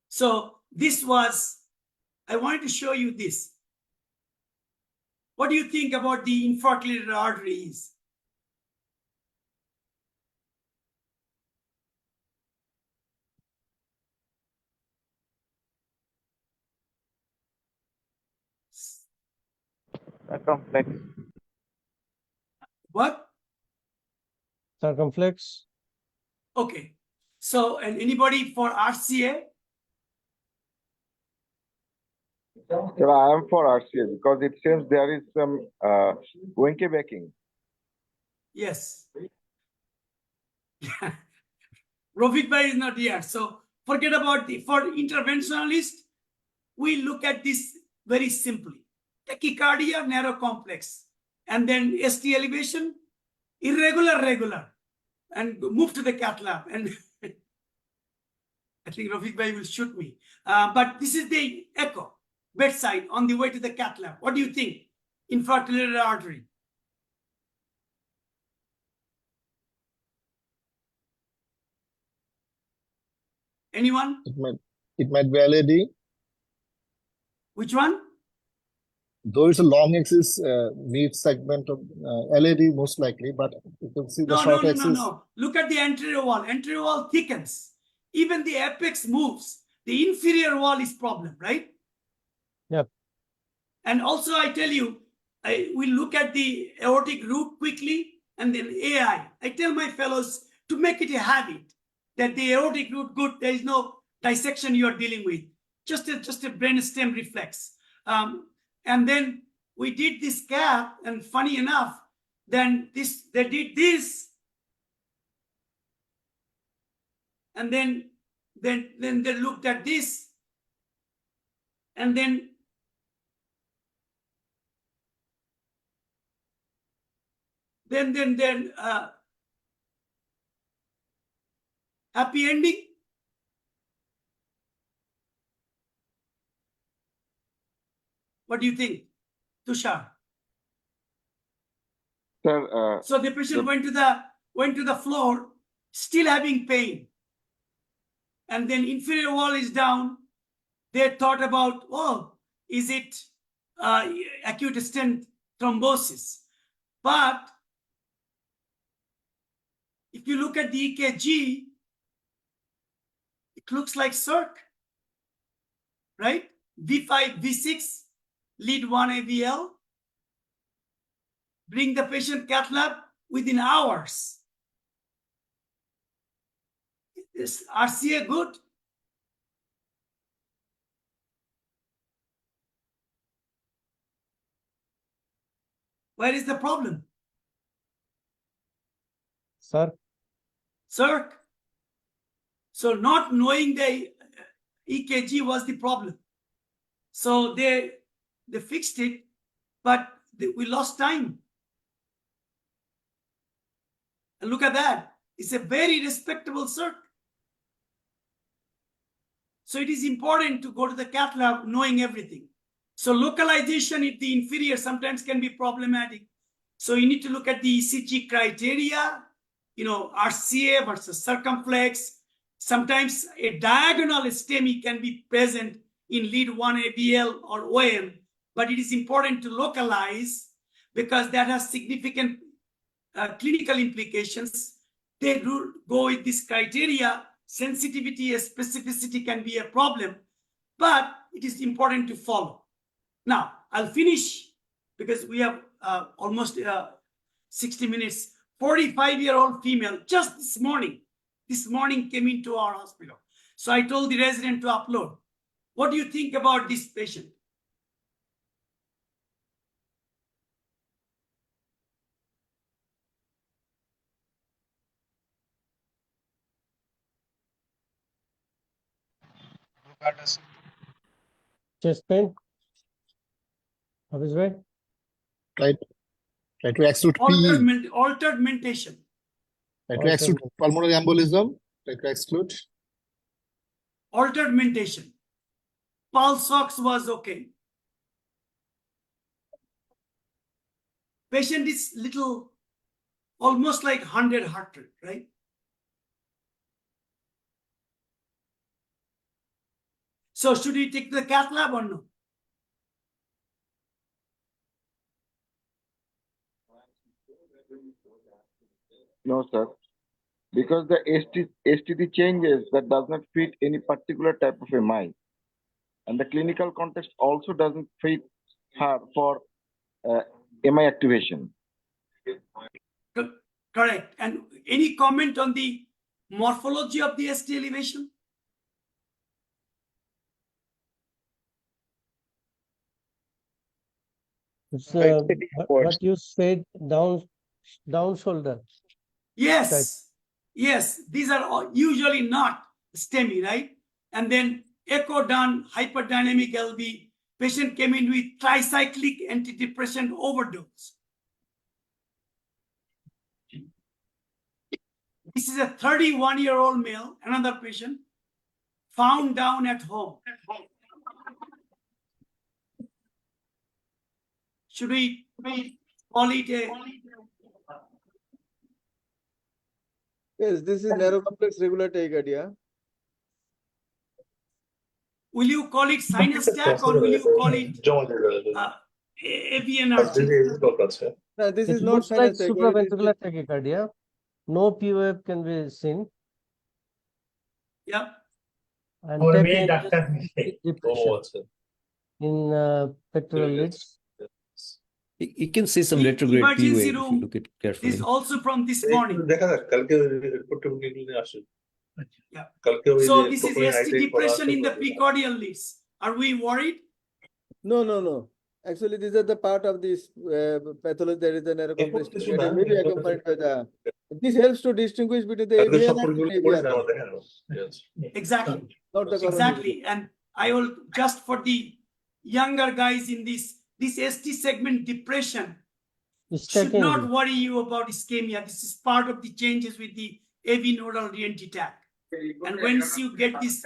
So this was, I wanted to show you this. What do you think about the infarct-related arteries? Circumflex. What? Circumflex. Okay. So, and anybody for RCA? Sir, I am for RCA because it seems there is some Wenke backing. What? Sir, I am for RCA because it seems there is some Wenke backing. Okay. So, and anybody for RCA? Sir, I am for RCA because it seems there is some Wenke backing. Yes. Rofik Bhai is not here. So forget about for interventionalist, we look at this very simply. Tachycardia, narrow complex. And then ST elevation, irregular, regular. And move to the cath lab. And I think Rofik Bhai will shoot me. But this is the echo, bedside, on the way to the cath lab. What do you think? Infarctulated artery. Anyone? It might be LAD. Which one? Though it's a long axis mid segment of LAD most likely, but you can see the short axis. No. Look at the anterior wall. Anterior wall thickens. Even the apex moves. The inferior wall is problem, right? Yep. And also I tell you, we look at the aortic root quickly and then AI. I tell my fellows to make it a habit that the aortic root good, there is no dissection you are dealing with. Just a brainstem reflex. And then we did this cap, and funny enough, then they did this, and then they looked at this, and then happy ending. What do you think, Tushar? Sir, So the patient went to the floor, still having pain, and then inferior wall is down. They thought about, oh, is it acute stent thrombosis? But if you look at the EKG, it looks like circ, right? V5, V6, lead 1 AVL. Bring the patient cath lab within hours. Is RCA good? Where is the problem? Sir, Circ. So not knowing the EKG was the problem. So they fixed it, but we lost time. And look at that. It's a very respectable circ. So it is important to go to the cath lab knowing everything. So localization in the inferior sometimes can be problematic. So you need to look at the ECG criteria, RCA versus circumflex. Sometimes a diagonal STEMI can be present in lead 1 ABL or OM, but it is important to localize because that has significant clinical implications. They go with this criteria. Sensitivity and specificity can be a problem, but it is important to follow. Now, I'll finish because we have almost 60 minutes. 45-year-old female, just this morning came into our hospital. So I told the resident to upload. What do you think about this patient? chest pain? Habis bhai? Try to exclude PE. Altered mentation. Try to exclude pulmonary embolism. Try to exclude. Altered mentation. Pulse ox was okay. Patient is little, almost like 100 heart rate, right? So should we take the cath lab or no? no, sir. Because the STD changes that does not fit any particular type of MI. And the clinical context also doesn't fit her for MI activation. Correct. And any comment on the morphology of the ST elevation? It's what you said down shoulder. Yes, yes, these are all usually not STEMI, right? And then echo done, hyperdynamic LV, patient came in with tricyclic antidepressant overdose. This is a 31-year-old male, another patient, found down at home. Should we call it a, Yes, this is narrow complex regular tachycardia. will you call it sinus attack or will you call it avian artery? No, this It is not looks like sinus tachycardia. It is supraventricular tachycardia. No P wave can be seen. Yeah. And tachycardia is depression in pectoral leads. You can see some The retrograde P emergency wave if you room look at This carefully. is also from this morning. Yeah. So this is ST depression in the precordial leads. Are we worried? No, no, no. Actually, these are the part of this pathology that is the narrow complex tachycardia, maybe accompanied by the. This helps to distinguish between the avian and avian, Exactly. not the coronary. Exactly. And I will just for the younger guys in this ST segment depression should not worry you about ischemia. This is part of the changes with the AV nodal re-entry tag. And once you get this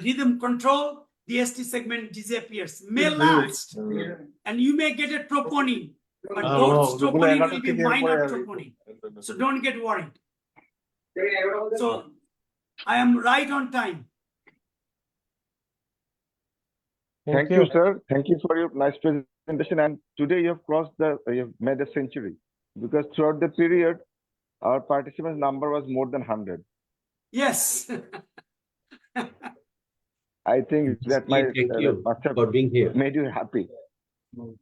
rhythm control, the ST segment disappears. May last, and you may get a troponin, but those troponin will be minor troponin. So don't get worried. So I am right on time. Thank you, sir. Thank you for your nice presentation. And today you have made a century, because throughout the period, our participants number was more than 100. Yes. I think that Thank you must have for being here. made you happy.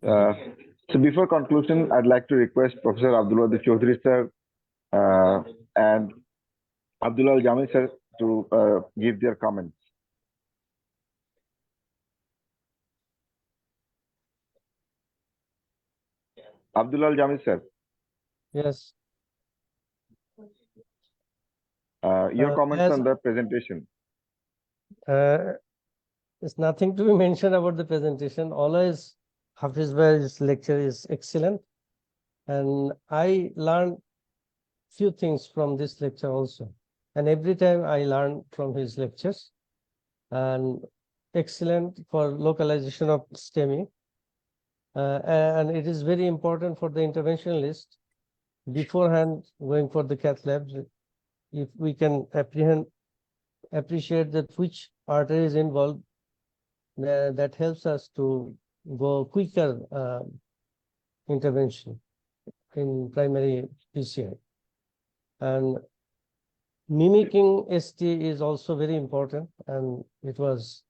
So before conclusion, I'd like to request Professor Abdulwahid Chaudhary sir and Abdullah Al-Jami sir to give their comments. Abdullah Al-Jami sir, Yes. your comments as- on the presentation. There's nothing to be mentioned about the presentation. Always Hafiz Bhai's lecture is excellent. And I learned few things from this lecture also. And every time I learn from his lectures. And excellent for localization of STEMI. And it is very important for the interventionalist beforehand going for the cath lab. If we can appreciate that which artery is involved, that helps us to go quicker intervention in primary PCI. And mimicking ST is also very important, and it was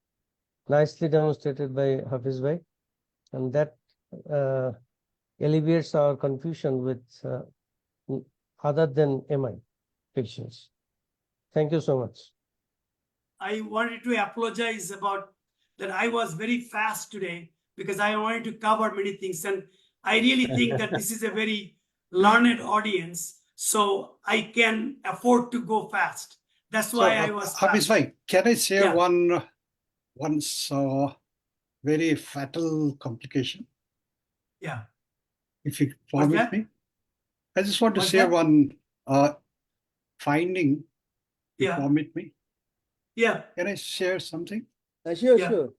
nicely demonstrated by Hafiz Bhai, and that alleviates our confusion with other than MI patients. Thank you so much. I wanted to apologize about that. I was very fast today because I wanted to cover many things. And I really think that this is a very learned audience. So I can afford to go fast. That's why I was Hafiz fast. Bhai, can I share Yeah. one very fatal complication, Yeah. if you What's permit that? me? I just want to What's share that? one finding, if you Yeah. permit me. Yeah. Can I share something? Sure, Yeah. sure.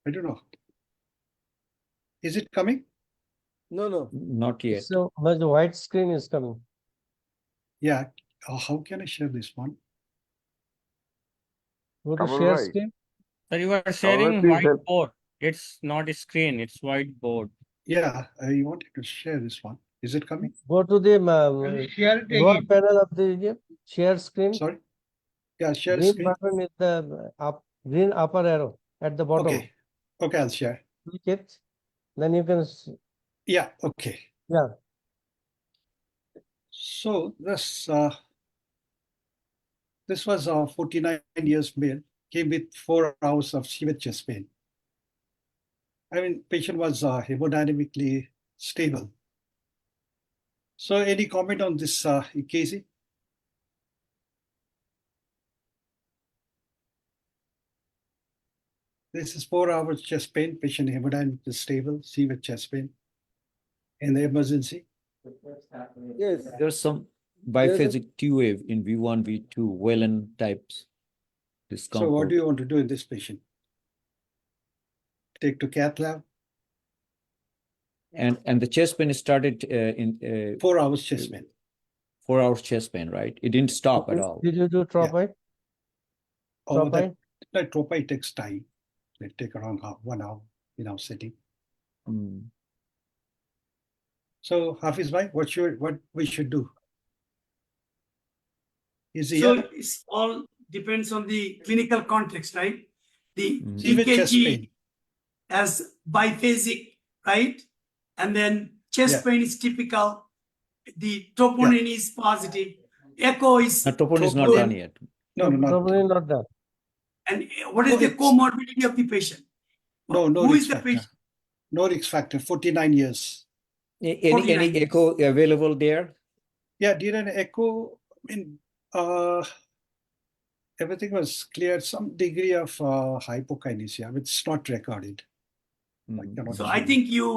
I don't know. Is it coming? No, no. Not yet. So the white screen is coming. Yeah. How can I share this one? Go to Abdul share Bhai. screen. Sir, you are sharing please help. whiteboard. It's not a screen, it's whiteboard. Yeah, I wanted to share this one. Is it coming? Go to the Share it lower again. panel of the share screen. Sorry. Yeah, share Green screen. button is the green upper arrow at the bottom. Okay. Okay, I'll share. Click it. Then you can. Yeah, okay. Yeah. So this was a 49 years male, came with 4 hours of severe chest pain. I mean, patient was hemodynamically stable. So any comment on this, EKG? This is 4 hours chest pain, patient hemodynamic is stable, severe chest pain in the emergency. Yes. There's some There's a- biphasic T wave in V1, V2, Whelan types. So Discomfort. what do you want to do in this patient? Take to cath lab, And the chest pain started in 4 hours chest pain. 4 hours chest pain, right? It didn't stop at all. Did you do tropide? Oh, Tropide? that tropide takes time. It take around 1 hour in our setting. Mm. So Hafiz bhai, what we should do? Is he So here? it's all depends on the clinical context, right? The Mhm. Severe chest EKG pain. as biphasic, right? And then chest Yeah. pain is typical. The troponin is positive. Echo is Now, troponin is not good. done yet. No, not Probably not done. And what is No, the it's- comorbidity of the patient? no Who risk is the factor. patient? No risk factor. 49 years. Any 49 echo available there? Yeah, did an echo. I mean, everything was clear. Some degree of hypokinesia, which is not recorded. Mhm. cannot So show I you. think you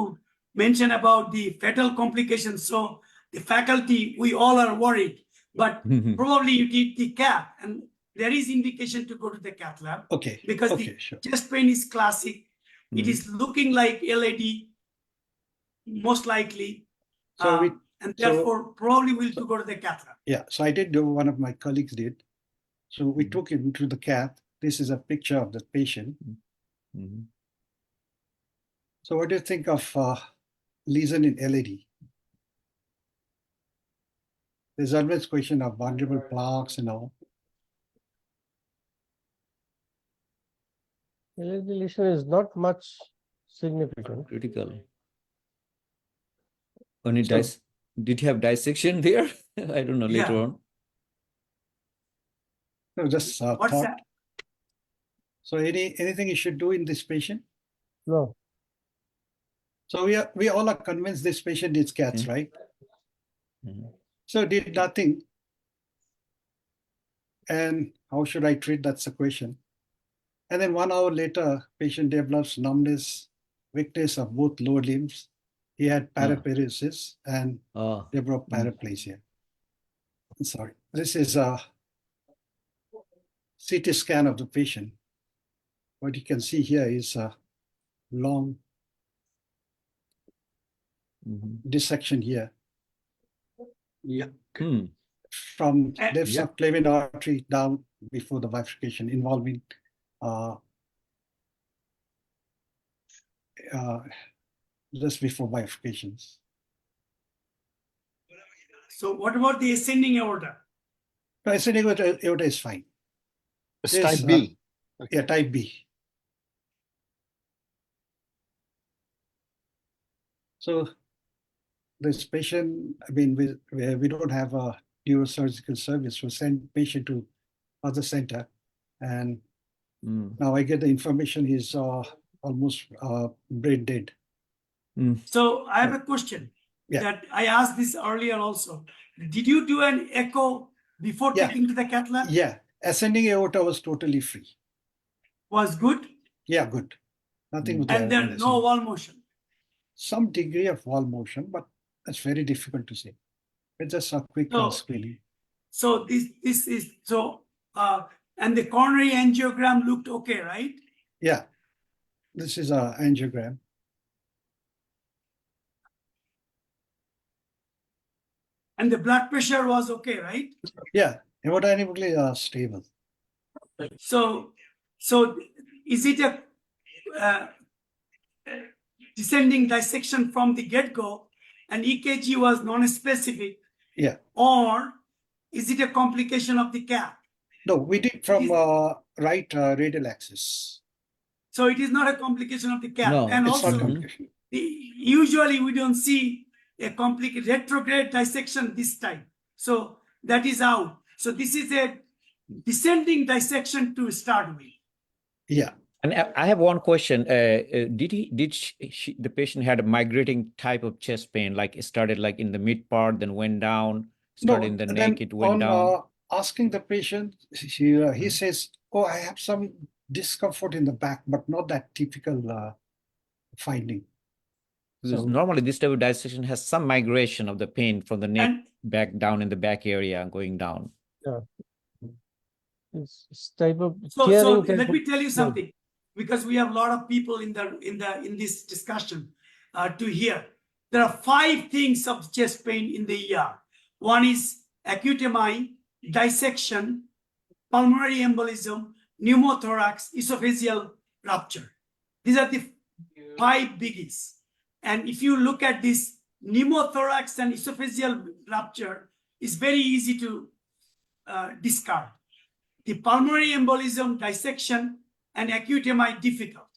mentioned about the fatal complications. So the faculty, we all are worried, but Mhm. probably you did the cath and there is indication to go to the cath lab Okay. because Okay, the sure. chest pain is classic. It Mhm. is looking like LAD, most likely. So we and so- therefore probably will to go to the cath lab. Yeah, so I did do, one of my colleagues did. So we Mhm. took him to the cath. This is a picture of the patient. Mhm. So what do you think of lesion in LAD? There's always question of vulnerable plaques and all. LAD lesion is not much significant. Critical. Only So- did you have dissection there? I don't know, later Yeah. on. No, just What's thought. that? So anything you should do in this patient? No. So we all are convinced this patient needs cats, Yeah. right? Mhm. So did nothing. And how should I treat? That's the question. And then 1 hour later, patient develops numbness, weakness of both lower limbs. He had paraparesis and Ah, developed paraplasia. I'm sorry. This is a CT scan of the patient. What you can see here is a long mhm. dissection here. Yeah. Hmm. From Eh, left yeah. subclavian artery down before the bifurcation involving just before bifurcations. So what about the ascending aorta? No, ascending aorta is fine. It's This, type B. Yeah, type B. So this patient, I mean, we don't have a neurosurgical service. We send patient to other center, and Mm. now I get the information he's almost brain dead. So I have a question Yeah. that I asked this earlier also. Did you do an echo before Yeah. taking to the cath lab? Yeah, ascending aorta was totally free. Was good, Yeah, good. Nothing with and the then no wall motion. some degree of wall motion, but that's very difficult to say. It's just a quick No. screening. So this is so and the coronary angiogram looked okay, right? Yeah, this is a angiogram. And the blood pressure was okay, right? Yeah, hemodynamically stable. So is it a descending dissection from the get-go and EKG was non-specific? Yeah. Or is it a complication of the cath? No, we did from Is- right radial axis. So it is not a complication of the cath. No, And It's also, not complication. usually we don't see a complicated retrograde dissection this time. So that is out. So this is a descending dissection to start with. Yeah. And I have one question. The patient had a migrating type of chest pain, like it started like in the mid part, then went down, started in the then neck, it went on down. asking the patient, he says, "Oh, I have some discomfort in the back, but not that typical finding." Because So normally this type of dissection has some migration of the pain from the neck And back down in the back area and going down. Yeah. It's type of so tearing type let of- me tell you something, because we have a lot of people in this discussion to hear. There are 5 things of chest pain in the ER. One is acute MI, dissection, pulmonary embolism, pneumothorax, esophageal rupture. These are the 5 biggies. And if you look at this, pneumothorax and esophageal rupture is very easy to discard. The pulmonary embolism, dissection, and acute MI difficult.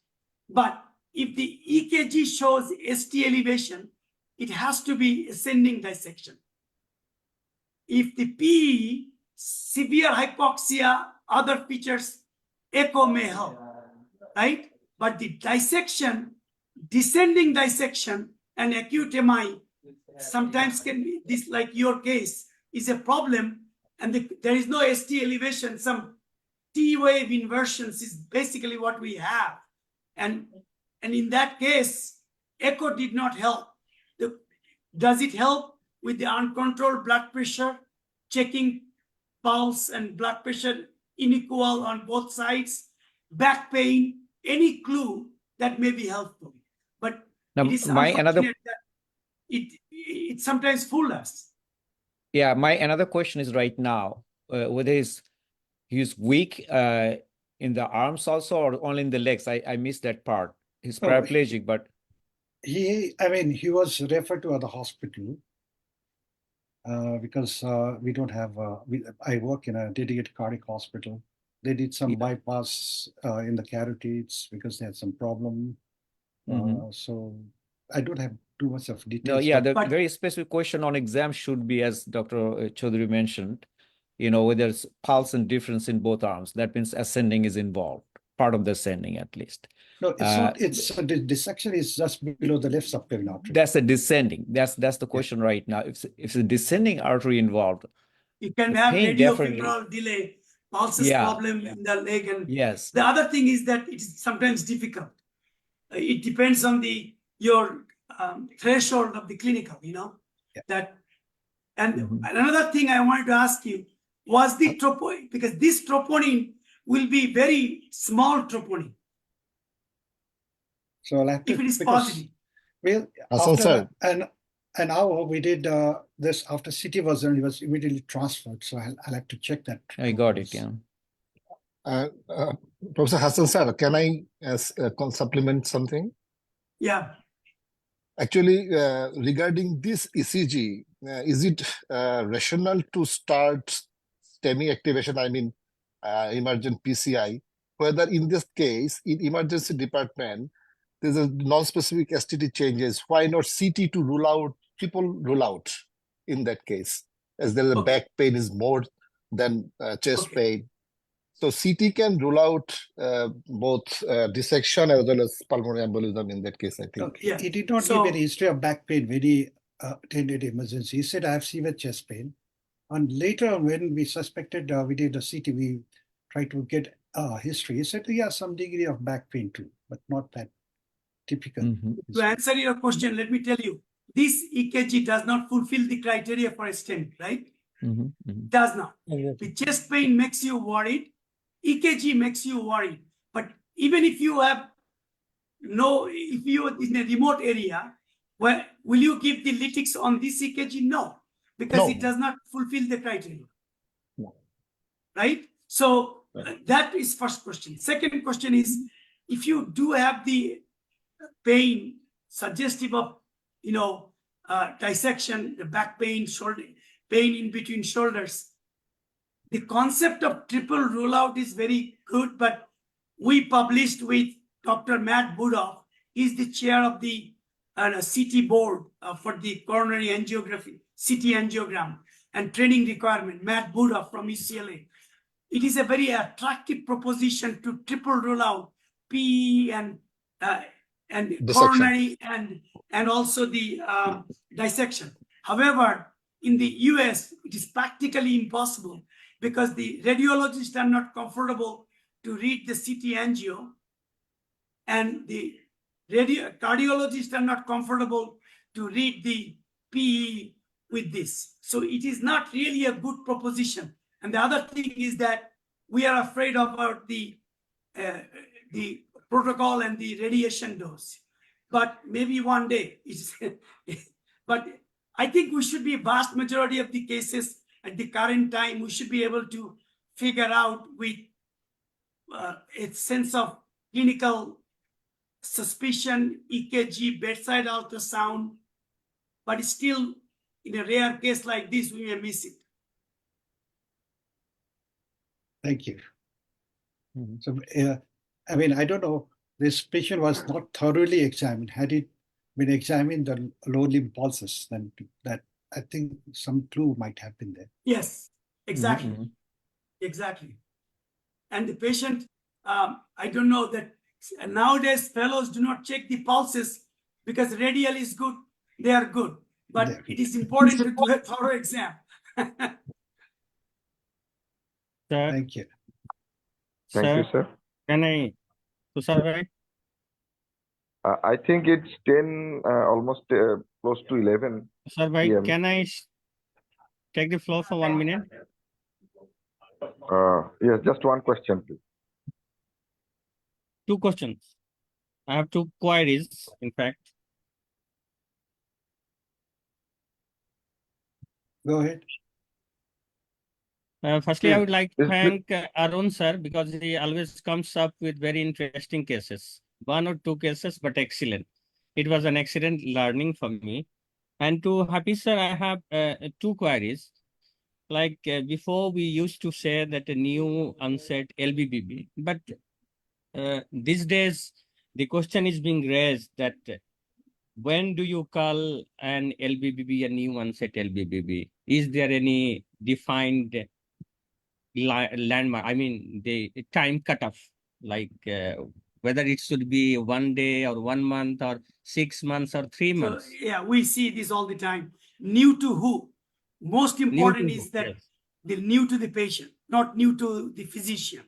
But if the EKG shows ST elevation, it has to be ascending dissection. If the PE, severe hypoxia, other features, echo may help, right? But the dissection, descending dissection, and acute MI sometimes can be, this like your case, is a problem, and there is no ST elevation. Some T wave inversions is basically what we have. And in that case, echo did not help. Does it help with the uncontrolled blood pressure, checking pulse and blood pressure unequal on both sides, back pain, any clue that may be helpful? But Now, it is my another unfortunate that it sometimes fools us. Yeah, my another question is right now, whether he's weak in the arms also or only in the legs. I missed that part. He's No, paraplegic, but he was referred to at the hospital because we don't have. I work in a dedicated cardiac hospital. They did some bypass in the carotids because they had some problem. So I don't have too much of details. no, yeah, the But- very specific question on exam should be, as Dr. Chaudhary mentioned, whether there's pulse and difference in both arms. That means ascending is involved, part of the ascending at least. No, it's not. It's the dissection is just below the left subclavian artery. That's a descending. That's the question right now. If it's a descending artery involved, You can the have pain radiofibrillar delay, pulses Yeah. problem in the leg. And yes, the other thing is that it's sometimes difficult. It depends on your threshold of the clinical, that. And another thing I wanted to ask you was the troponin, because this troponin will be very small troponin So I'll have to, if it is because- positive. Well, Hassan after sir. an hour we did this after CT was done, he was immediately transferred. So I'll have to check that. I got it. Yeah. Professor Hassan sir, can I supplement something? Yeah. Actually, regarding this ECG, is it rational to start STEMI activation, I mean, emergent PCI, whether in this case, in emergency department, there's a non-specific STD changes, why not CT to rule out, triple rule out in that case, as there the back pain is more than chest pain. So CT can rule out both dissection as well as pulmonary embolism in that case, I think. Okay. Yeah. He did not So- give any history of back pain when he attended emergency. He said, I have severe chest pain. And later on, when we suspected, we did a CT, we tried to get history. He said, yeah, some degree of back pain too, but not that typical. To answer your question, let me tell you, this EKG does not fulfill the criteria for a STEMI, right? Does not. Exactly. The chest pain makes you worried. EKG makes you worried. But even if you have if you are in a remote area, will you give the lytics on this EKG? No, because No. it does not fulfill the criteria. No. Right? So that is first question. Second question is, if you do have the pain suggestive of, dissection, the back pain, shoulder pain in between shoulders, the concept of triple rule out is very good, but we published with Dr. Matt Budoff. He's the chair of the CT board for the coronary angiography, CT angiogram and training requirement, Matt Budoff from UCLA. It is a very attractive proposition to triple rule out PE and Dissection. coronary and also the dissection. However, in the US, it is practically impossible because the radiologists are not comfortable to read the CT angio, and the cardiologists are not comfortable to read the PE with this. So it is not really a good proposition. And the other thing is that we are afraid about the protocol and the radiation dose. But maybe one day, but I think we should be vast majority of the cases at the current time, we should be able to figure out with a sense of clinical suspicion, EKG, bedside ultrasound, but still in a rare case like this, we may miss it. Thank you. Mhm. So, I mean, I don't know, this patient was not thoroughly examined. Had it been examined, the lower limb pulses, then that I think some clue might have been there. Yes, exactly. Mhm. Exactly. And the patient, I don't know that nowadays fellows do not check the pulses because radial is good, they are good. But There. it is important to do a thorough exam. Sir, Thank you. Thank you, sir. can I, Tushar bhai? I think it's 10, almost close to 11 Tushar bhai, PM. can I take the floor for 1 minute? Yes, just one question, please. Two questions. I have two queries, in fact. Go ahead. Firstly, I Please, would like to please. thank Arun sir because he always comes up with very interesting cases. One or two cases, but excellent. It was an excellent learning for me. And to Happy sir, I have two queries. Like before, we used to say that a new onset LBBB, but these days the question is being raised that when do you call an LBBB a new onset LBBB? Is there any defined landmark? I mean, the time cutoff, like whether it should be 1 day or 1 month or 6 months or 3 So months. yeah, we see this all the time. New to who? Most important New to is that yes. they're new to the patient, not new to the physician.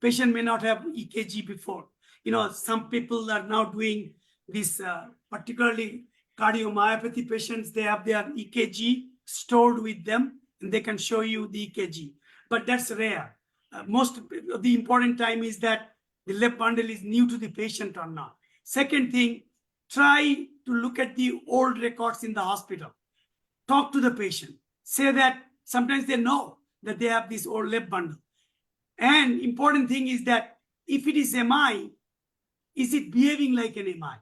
Patient may not have EKG before. You know, some people are now doing this, particularly cardiomyopathy patients, they have their EKG stored with them and they can show you the EKG, but that's rare. Most of the important time is that the left bundle is new to the patient or not. Second thing, try to look at the old records in the hospital. Talk to the patient. Say that sometimes they know that they have this old left bundle. And important thing is that if it is MI, is it behaving like an MI?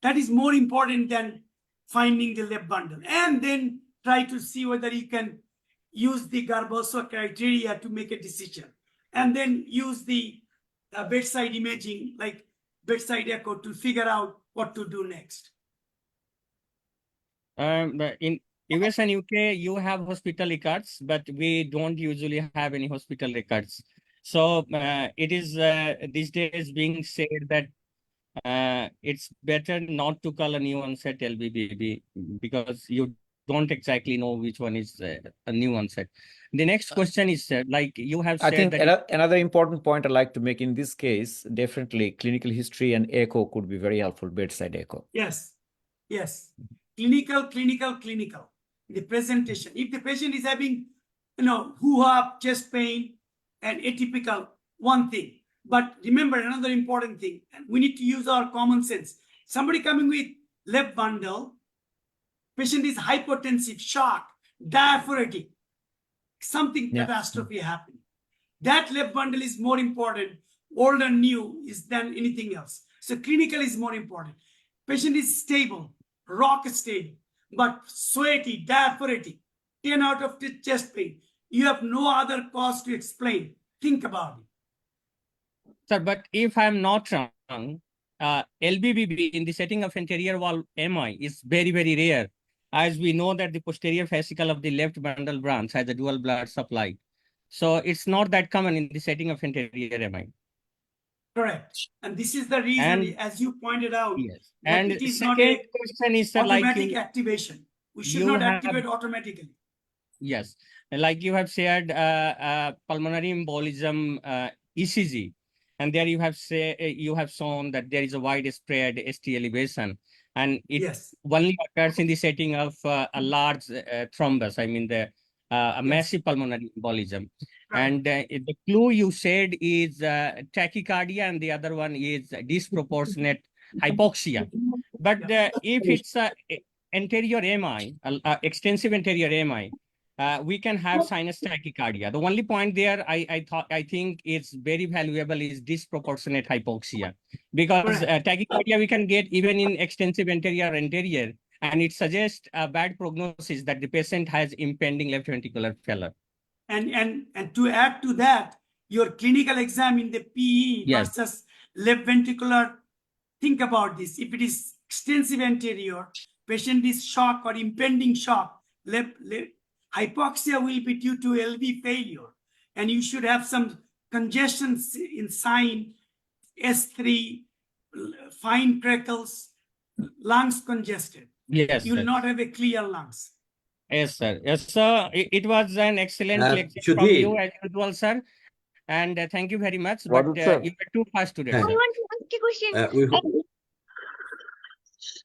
That is more important than finding the left bundle. And then try to see whether you can use the Garboso criteria to make a decision. And then use the bedside imaging, like bedside echo, to figure out what to do next. In US and UK, you have hospital records, but we don't usually have any hospital records. So it is these days being said that it's better not to call a new onset LBBB because you don't exactly know which one is a new onset. The next question is like you have I said think that another important point I'd like to make in this case, definitely clinical history and echo could be very helpful, bedside echo. Yes, yes. Clinical. The presentation. If the patient is having, hoo-ha, chest pain, and atypical, one thing. But remember another important thing, and we need to use our common sense. Somebody coming with left bundle, patient is hypotensive, shock, diaphoretic, something catastrophe happened. That left bundle is more important, old and new, is than anything else. So clinical is more important. Patient is stable, rock steady, but sweaty, diaphoretic, 10 out of 10 chest pain. You have no other cause to explain. Think about it. Sir, but if I'm not wrong, LBBB in the setting of anterior wall MI is very, very rare, as we know that the posterior fascicle of the left bundle branch has a dual blood supply. So it's not that common in the setting of anterior MI. Correct. And this is the reason, And as you pointed out, yes, that and it is not second a question is sir, like automatic you, activation. We should you not have activate automatically. yes, like you have shared pulmonary embolism ECG, and there you have you have shown that there is a widespread ST elevation, and it Yes. only occurs in the setting of a large thrombus. I mean a Yes. massive pulmonary embolism. Right. And the clue you said is tachycardia, and the other one is disproportionate hypoxia. But if it's anterior MI, extensive anterior MI, we can have sinus tachycardia. The only point there I think is very valuable is disproportionate hypoxia, because Correct. tachycardia we can get even in extensive anterior, and it suggests a bad prognosis that the patient has impending left ventricular failure. And to add to that, your clinical exam in the PE Yes. versus left ventricular, think about this. If it is extensive anterior, patient is shock or impending shock, left hypoxia will be due to LV failure. And you should have some congestion in sign, S3, fine crackles, lungs congested. Yes, You will sir. not have a clear lungs. Yes, sir. Yes, sir. It was an excellent lecture from you as usual, sir. And thank you very much. But Wadud sir. you were too fast today, I sir. want to ask a question.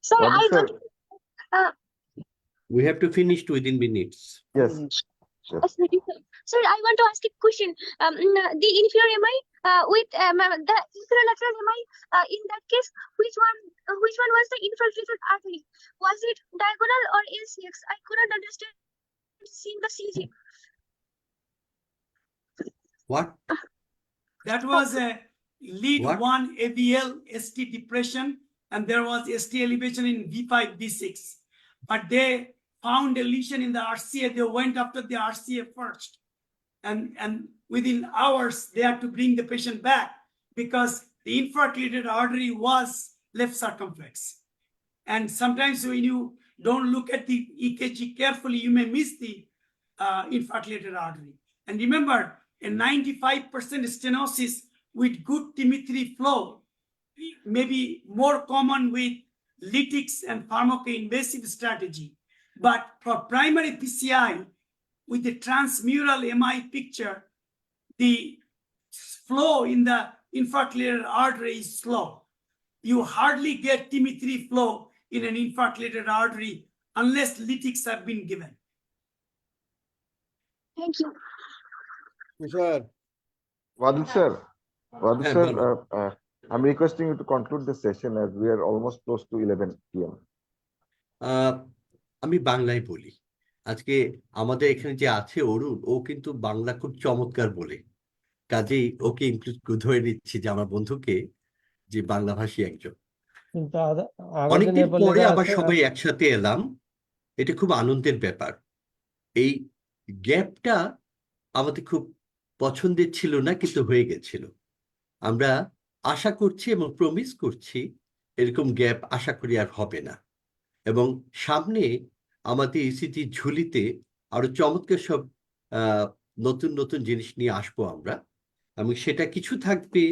Sir, Wadud I sir. want We have to finish within minutes. Yes. sir, I want to ask a question. The inferior MI with the infralateral MI, in that case, which one was the infiltrated artery? Was it diagonal or LCX? I couldn't understand seeing the CG. What? That was a lead What? 1 AVL ST depression, and there was ST elevation in V5, V6. But they found a lesion in the RCA. They went after the RCA first. And within hours, they had to bring the patient back because the infarctated artery was left circumflex. And sometimes when you don't look at the EKG carefully, you may miss the infarctated artery. And remember, a 95% stenosis with good T3 flow may be more common with lytics and pharmacoinvasive strategy. But for primary PCI, with the transmural MI picture, the flow in the infarctated artery is slow. You hardly get T3 flow in an infarctated artery unless lytics have been given. Thank you. Kishore. Wadud sir. Wadud Yeah, sir, I'm requesting you to conclude the session as we are almost close to 11 p.m. আমি বাংলায় বলি। আজকে আমাদের এখানে যে আছে অরুণ, ও কিন্তু বাংলা খুব চমৎকার বলে, কাজেই ওকে ইনক্লুড ধরে নিচ্ছি যে আমার বন্ধুকে, যে বাংলা ভাষী একজন। কিন্তু আরো যে অনেকদিন নেপালি পরে আবার আছে সবাই একসাথে এলাম, এটা খুব আনন্দের ব্যাপার। এই গ্যাপটা আমাদের খুব পছন্দের ছিল না, কিন্তু হয়ে গেছিল। আমরা আশা করছি এবং প্রমিস করছি এরকম গ্যাপ আশা করি আর হবে না, এবং সামনে আমাদের ইসিজি ঝুলিতে আরো চমৎকার সব নতুন নতুন জিনিস নিয়ে আসবো আমরা, এবং সেটা কিছু থাকবে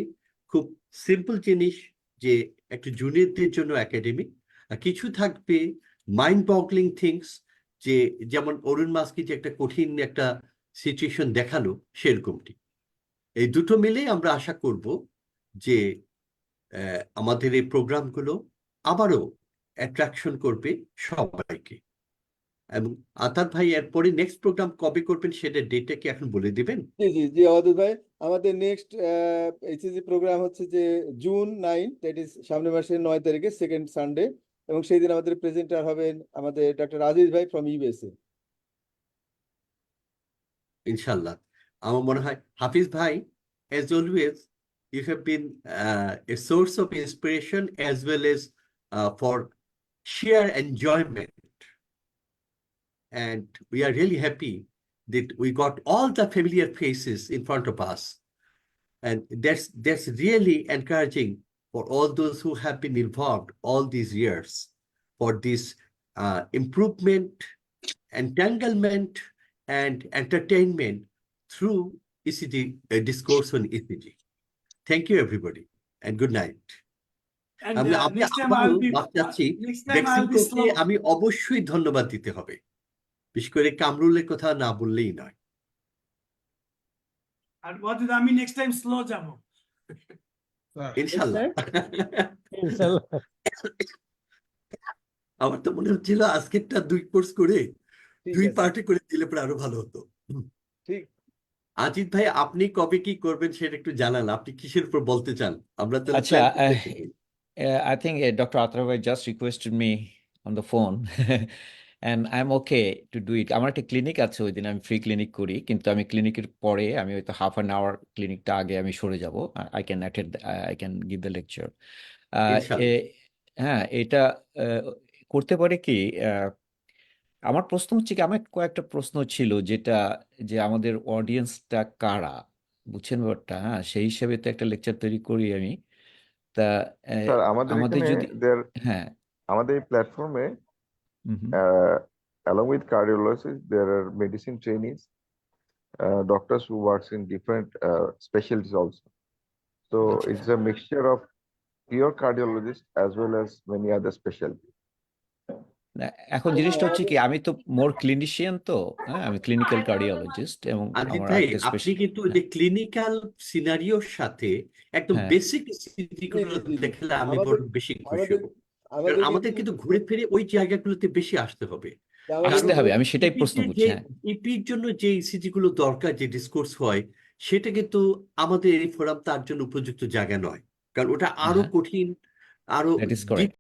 খুব সিম্পল জিনিস, যে একটু জুনিয়রদের জন্য একাডেমিক, আর কিছু থাকবে মাইন্ড বগলিং থিংস, যে যেমন অরুণ মাসকে যে একটা কঠিন একটা সিচুয়েশন দেখালো সেরকমটি। এই দুটো মিলে আমরা আশা করব যে আমাদের এই প্রোগ্রামগুলো আবারও অ্যাট্রাকশন করবে সবাইকে। এবং আতার ভাই এরপরে নেক্সট প্রোগ্রাম কবে করবেন সেটা ডেটটা কি এখন বলে দিবেন? জি জি জি অদূত ভাই, আমাদের নেক্সট এইচএসি প্রোগ্রাম হচ্ছে যে জুন 9, দ্যাট ইজ সামনের মাসের 9 তারিখে, সেকেন্ড সানডে, এবং সেই দিন আমাদের প্রেজেন্টার হবেন আমাদের ডক্টর রাজেশ ভাই ফ্রম ইউএসএ। ইনশাল্লাহ। আমার মনে হয় হাফিজ ভাই, as always you have been a source of inspiration as well as for sheer enjoyment, and we are really happy that we got all the familiar faces in front of us, and that's really encouraging for all those who have been involved all these years for this improvement, entanglement and entertainment through ECG discourse on ECG. Thank you everybody. and good night. And আমি next time আবারও I'll be মাফ চাচ্ছি, next time I'll be বেক্সিমকোকে slow. আমি অবশ্যই ধন্যবাদ দিতে হবে, বিশেষ করে কামরুলের কথা না বললেই নয়। আর ওয়াদুদ আমি নেক্সট টাইম স্লো যাব। ইনশাল্লাহ। ইনশাল্লাহ। আমার তো মনে হচ্ছিল আজকেরটা 2 কোর্স করে ঠিক 2 আছে, পার্টে করে দিলে পরে আরো ভালো হতো। ঠিক। আজিত ভাই, আপনি কবে কি করবেন সেটা একটু জানান, আপনি কিসের উপর বলতে চান, আমরা তাহলে আচ্ছা, প্ল্যান করতে পারি। I think Dr. Athravai just requested me on the phone and I'm okay to do it. আমার একটা ক্লিনিক আছে, ওই দিন আমি ফ্রি ক্লিনিক করি, কিন্তু আমি ক্লিনিকের পরে আমি হয়তো হাফ অ্যান আওয়ার ক্লিনিকটা আগে আমি সরে যাব। I can give the lecture. ইনশাল্লাহ। হ্যাঁ, এটা করতে পারে কি, আমার প্রশ্ন হচ্ছে কি, আমার কয়েকটা প্রশ্ন ছিল, যেটা যে আমাদের অডিয়েন্সটা কারা, বুঝছেন ব্যাপারটা? হ্যাঁ, সেই হিসেবে তো একটা লেকচার তৈরি করি আমি। তা স্যার আমাদের আমাদের এখানে যদি হ্যাঁ আমাদের এই প্ল্যাটফর্মে হুম হুম, along with cardiologists there are medicine trainees, doctors who works in different specialties also, so it's a mixture of pure cardiologists as well as many other specialties. না, এখন জিনিসটা হচ্ছে কি, আমি তো মোর ক্লিনিশিয়ান, তো হ্যাঁ, আমি ক্লিনিক্যাল কার্ডিওলজিস্ট এবং আজিত আমার ভাই, একটা আপনি কিন্তু ওই হ্যাঁ যে ক্লিনিক্যাল সিনারিওর সাথে একদম হ্যাঁ বেসিক জি গুলো জি জি জি। দেখালে আমি আমাদের বড় বেশি খুশি আমাদের হব, কারণ আমাদের আমাদের কিন্তু কিন্তু ঘুরে ফিরে ওই জায়গাগুলোতে বেশি আসতে হবে। আমাদের আসতে কিন্তু হবে, আমি সেটাই প্রশ্ন ইপিতে করছি। যে হ্যাঁ ইপির জন্য যে ইসিজি গুলো দরকার, যে ডিসকোর্স হয়, সেটা কিন্তু আমাদের এই ফোরাম তার জন্য উপযুক্ত জায়গা নয়, কারণ ওটা আরো হ্যাঁ, কঠিন, আরো দ্যাট ইজ ডিপ কারেক্ট।